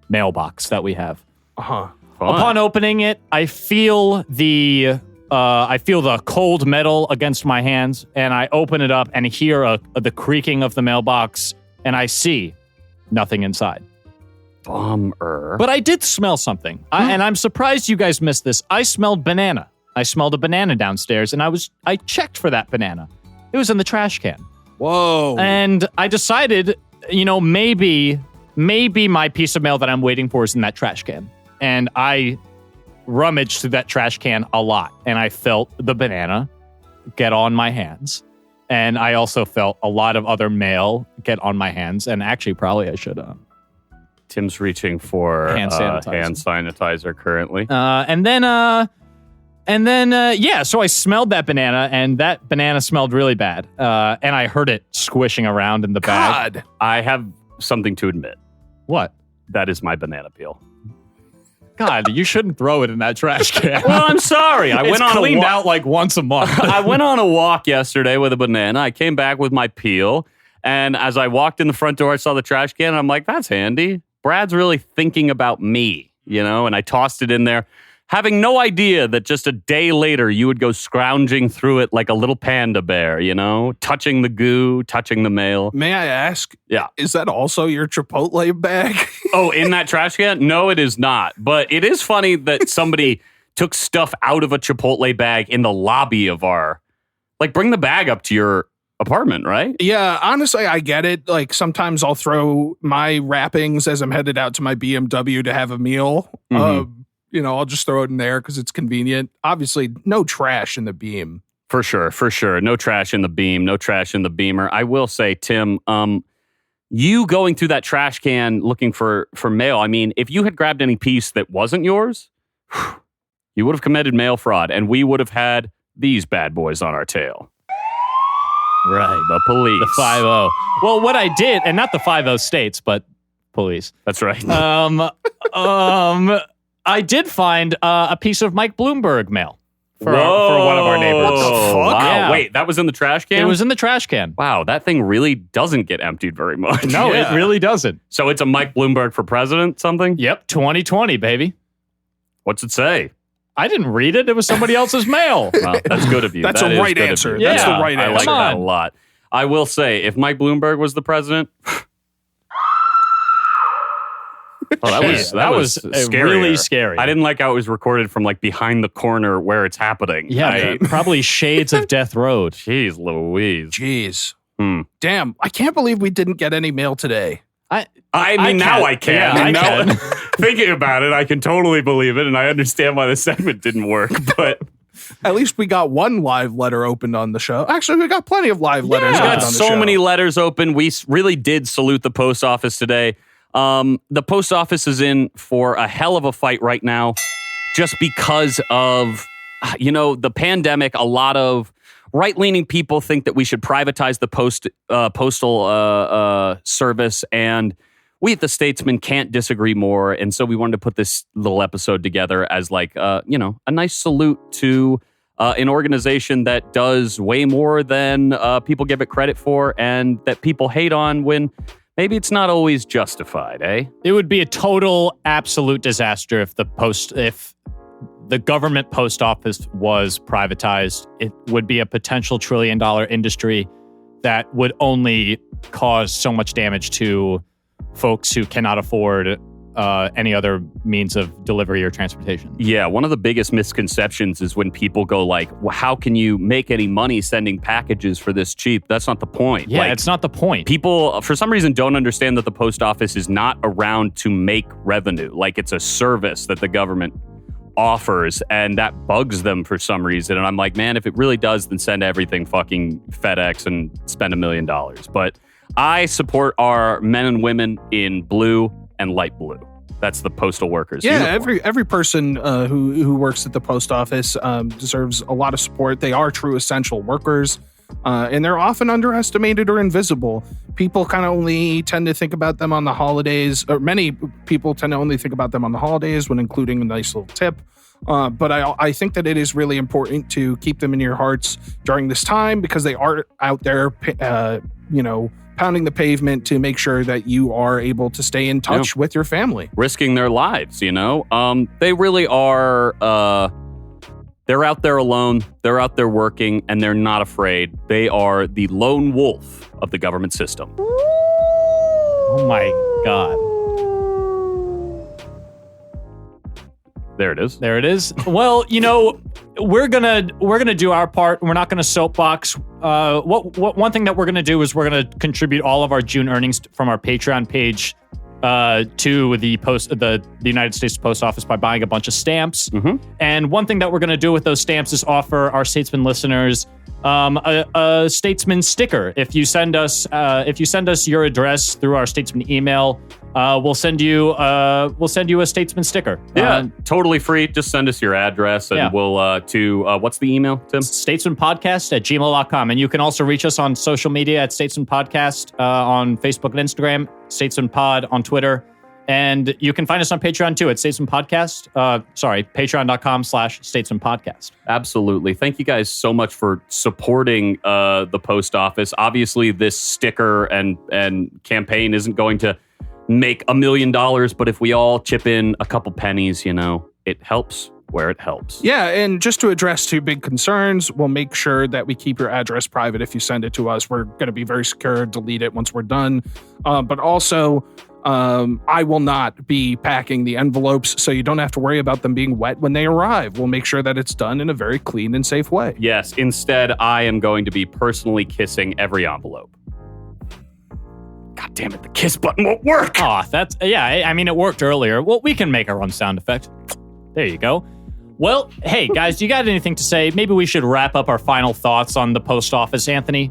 mailbox that we have. Uh-huh. Upon opening it, I feel the cold metal against my hands, and I open it up and hear the creaking of the mailbox, and I see nothing inside. Bummer. But I did smell something, and I'm surprised you guys missed this. I smelled banana. I smelled a banana downstairs, and I checked for that banana. It was in the trash can. Whoa. And I decided, maybe my piece of mail that I'm waiting for is in that trash can. And I rummaged through that trash can a lot, and I felt the banana get on my hands. And I also felt a lot of other mail get on my hands, and actually probably I should Tim's reaching for Hand sanitizer. hand sanitizer currently. So I smelled that banana, and that banana smelled really bad. And I heard it squishing around in the bag. God. I have something to admit. What? That is my banana peel. God, you shouldn't throw it in that trash can. Well, I'm sorry. I It's went on a cleaned walk. out like once a month. I went on a walk yesterday with a banana. I came back with my peel. And as I walked in the front door, I saw the trash can. And I'm like, that's handy. Brad's really thinking about me, and I tossed it in there, having no idea that just a day later you would go scrounging through it like a little panda bear, touching the goo, touching the mail. May I ask? Yeah. Is that also your Chipotle bag? Oh, in that trash can? No, it is not. But it is funny that somebody took stuff out of a Chipotle bag in the lobby of bring the bag up to your apartment, right? Yeah, honestly, I get it. Like, sometimes I'll throw my wrappings as I'm headed out to my BMW to have a meal. I'll just throw it in there because it's convenient. Obviously, no trash in the beam. For sure. No trash in the beam, no trash in the beamer. I will say, Tim, you going through that trash can looking for mail, I mean, if you had grabbed any piece that wasn't yours, you would have committed mail fraud, and we would have had these bad boys on our tail. Right. The police. The 5-0. Well, what I did, and not the 5-0 states, but police. That's right. I did find a piece of Mike Bloomberg mail for one of our neighbors. What the fuck? Wow. Yeah. Wait, that was in the trash can? It was in the trash can. Wow, that thing really doesn't get emptied very much. No, Yeah. it really doesn't. So it's a Mike Bloomberg for president something? Yep, 2020, baby. What's it say? I didn't read it. It was somebody else's mail. Well, that's good of you. That's That a is right good of answer. you. That's the right I like answer. that a Come on. lot. I will say, if Mike Bloomberg was the president, that was scary. really scary. I didn't like how it was recorded from behind the corner where it's happening. Yeah, probably shades of Death Road. Jeez Louise. Jeez. Hmm. Damn, I can't believe we didn't get any mail today. I mean, now can. I can. Yeah, I Now- can. Thinking about it, I can totally believe it, and I understand why the segment didn't work. But At least we got one live letter opened on the show. Actually, we got plenty of live letters we opened got on the so show. many letters open. We really did salute the post office today. The post office is in for a hell of a fight right now, just because of the pandemic. A lot of right-leaning people think that we should privatize the postal service, and we at the Statesmen can't disagree more. And so we wanted to put this little episode together as a nice salute to an organization that does way more than people give it credit for, and that people hate on when maybe it's not always justified, eh? It would be a total, absolute disaster if the government post office was privatized. It would be a potential $1 trillion industry that would only cause so much damage to folks who cannot afford any other means of delivery or transportation. Yeah, one of the biggest misconceptions is when people go well, how can you make any money sending packages for this cheap? That's not the point. Yeah, it's not the point. People, for some reason, don't understand that the post office is not around to make revenue. It's a service that the government offers, and that bugs them for some reason. And I'm like, man, if it really does, then send everything fucking FedEx and spend $1 million. But I support our men and women in blue and light blue. That's the postal workers. Yeah, uniform. every person who works at the post office deserves a lot of support. They are true essential workers, and they're often underestimated or invisible. People kind of only tend to think about them on the holidays, or many people tend to only think about them on the holidays when including a nice little tip. But I think that it is really important to keep them in your hearts during this time because they are out there, pounding the pavement to make sure that you are able to stay in touch with your family. Risking their lives, They really are, they're out there alone, they're out there working, and they're not afraid. They are the lone wolf of the government system. Oh my God. There it is. There it is. Well, we're gonna do our part. We're not gonna soapbox. One thing that we're gonna do is we're gonna contribute all of our June earnings from our Patreon page to the United States Post Office by buying a bunch of stamps. Mm-hmm. And one thing that we're gonna do with those stamps is offer our Statesmen listeners a Statesman sticker. If you send us your address through our Statesman email, we'll send you a Statesman sticker. Yeah, totally free. Just send us your address and we'll what's the email, Tim? statesmanpodcast@gmail.com. And you can also reach us on social media at Statesman Podcast on Facebook and Instagram, Statesman Pod on Twitter. And you can find us on Patreon too at Statesman Podcast. Patreon.com/Statesman Podcast. Absolutely. Thank you guys so much for supporting the post office. Obviously, this sticker and campaign isn't going to make $1 million, but if we all chip in a couple pennies, it helps where it helps. Yeah, and just to address two big concerns, we'll make sure that we keep your address private if you send it to us. We're going to be very secure, delete it once we're done. But also, I will not be packing the envelopes, so you don't have to worry about them being wet when they arrive. We'll make sure that it's done in a very clean and safe way. Yes, instead, I am going to be personally kissing every envelope. God damn it, the kiss button won't work. Oh, it worked earlier. Well, we can make our own sound effect. There you go. Well, hey, guys, you got anything to say? Maybe we should wrap up our final thoughts on the post office, Anthony.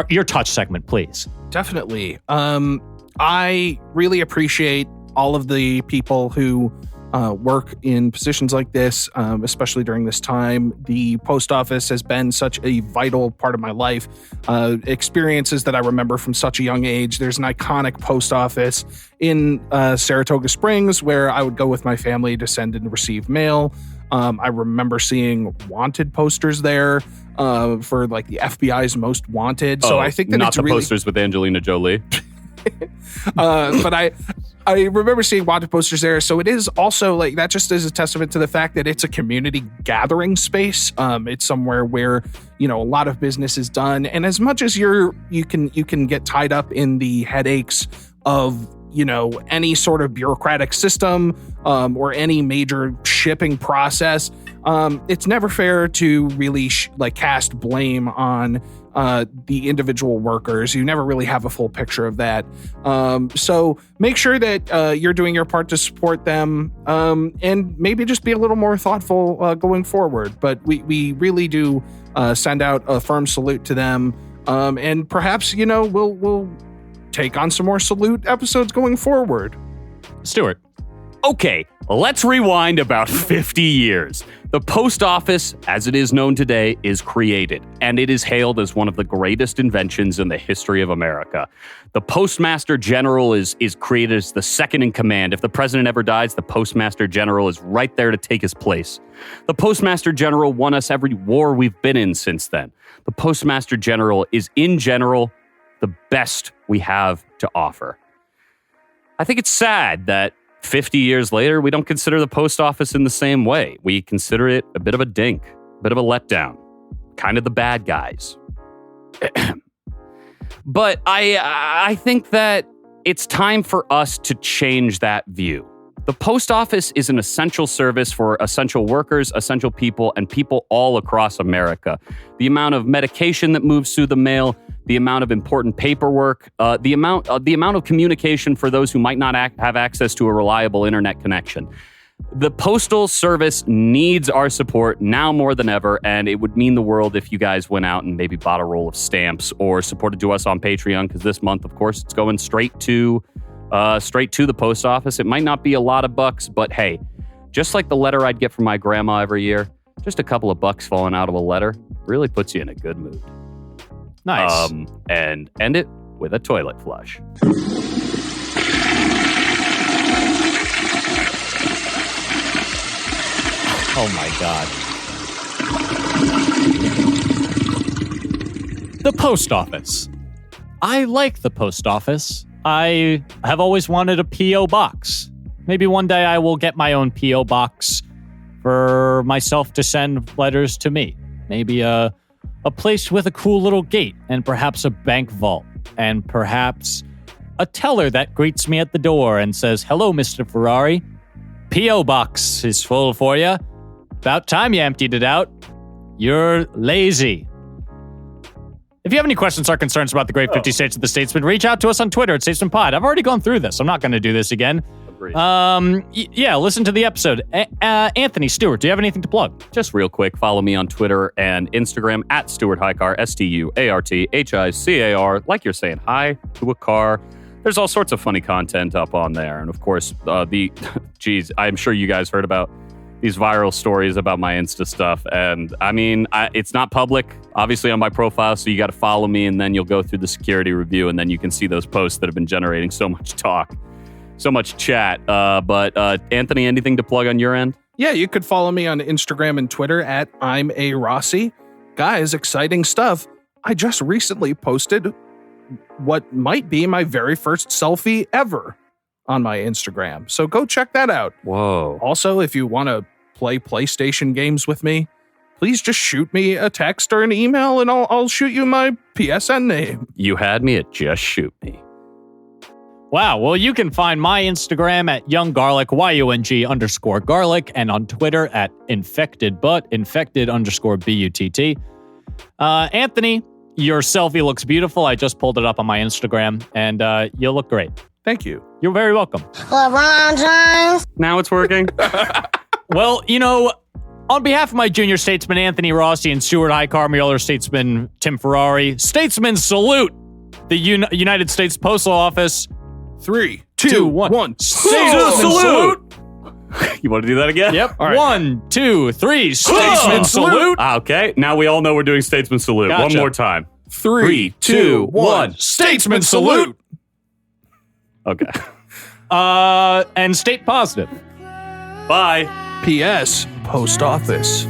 Your touch segment, please. Definitely. I really appreciate all of the people who work in positions like this, especially during this time. The post office has been such a vital part of my life. Experiences that I remember from such a young age. There's an iconic post office in Saratoga Springs where I would go with my family to send and receive mail. I remember seeing wanted posters there for like the FBI's most wanted. So I think that not it's the really posters with Angelina Jolie. But I remember seeing wanted posters there. So it is also like that just is a testament to the fact that it's a community gathering space. It's somewhere where, a lot of business is done. And as much as you can get tied up in the headaches of, any sort of bureaucratic system or any major shipping process, it's never fair to really cast blame on the individual workers. You never really have a full picture of that. So make sure that you're doing your part to support them, and maybe just be a little more thoughtful going forward. But we really do send out a firm salute to them, and perhaps we'll take on some more salute episodes going forward. Stuart. Okay, let's rewind about 50 years. The post office, as it is known today, is created, and it is hailed as one of the greatest inventions in the history of America. The Postmaster General is created as the second in command. If the president ever dies, the Postmaster General is right there to take his place. The Postmaster General won us every war we've been in since then. The Postmaster General is, in general, the best we have to offer. I think it's sad that 50 years later, we don't consider the post office in the same way. We consider it a bit of a dink, a bit of a letdown, kind of the bad guys. But I think that it's time for us to change that view. The post office is an essential service for essential workers, essential people, and people all across America. The amount of medication that moves through the mail, the amount of important paperwork, the amount of communication for those who might not have access to a reliable internet connection. The Postal Service needs our support now more than ever, and it would mean the world if you guys went out and maybe bought a roll of stamps or supported to us on Patreon, because this month, of course, it's going straight to the post office. It might not be a lot of bucks, but hey, just like the letter I'd get from my grandma every year, just a couple of bucks falling out of a letter really puts you in a good mood. Nice. And end it with a toilet flush. Oh my God. The post office. I like the post office. I have always wanted a P.O. box. Maybe one day I will get my own P.O. box for myself to send letters to me. Maybe a place with a cool little gate and perhaps a bank vault and perhaps a teller that greets me at the door and says, "Hello, Mr. Ferrari. P.O. box is full for you. About time you emptied it out. You're lazy." If you have any questions or concerns about the great 50 states of the Statesman, reach out to us on Twitter at StatesmanPod. I've already gone through this. I'm not going to do this again. Agreed. Yeah, listen to the episode. Anthony, Stewart, do you have anything to plug? Just real quick, follow me on Twitter and Instagram at Stuart Highcar, StuartHicar, like you're saying hi to a car. There's all sorts of funny content up on there. And of course, geez, I'm sure you guys heard about these viral stories about my Insta stuff. And I mean, it's not public, obviously, on my profile, so you got to follow me, and then you'll go through the security review, and then you can see those posts that have been generating so much talk, so much chat. But Anthony, anything to plug on your end? Yeah, you could follow me on Instagram and Twitter at I'm a Rossi. Guys, exciting stuff. I just recently posted what might be my very first selfie ever on my Instagram. So go check that out. Whoa. Also, if you want to play PlayStation games with me, please just shoot me a text or an email and I'll shoot you my PSN name. You had me at just shoot me. Wow. Well, you can find my Instagram at YoungGarlic, YUNG_garlic, and on Twitter at infectedbutt, infected_BUTT. Anthony, your selfie looks beautiful. I just pulled it up on my Instagram, and you look great. Thank you. You're very welcome. LeBron James. Now it's working. Well, on behalf of my junior statesman, Anthony Rossi, and Stuart Highcar, my other statesman, Tim Ferrari, statesmen salute the United States Postal Office. 3, 2, 1. Statesmen salute. You want to do that again? Yep. All right. 1, 2, 3. Statesmen salute. Okay. Now we all know we're doing Statesman Salute. Gotcha. One more time. 3, 2, 1. Statesmen salute. Okay. And state positive. Bye. P.S. Post Office.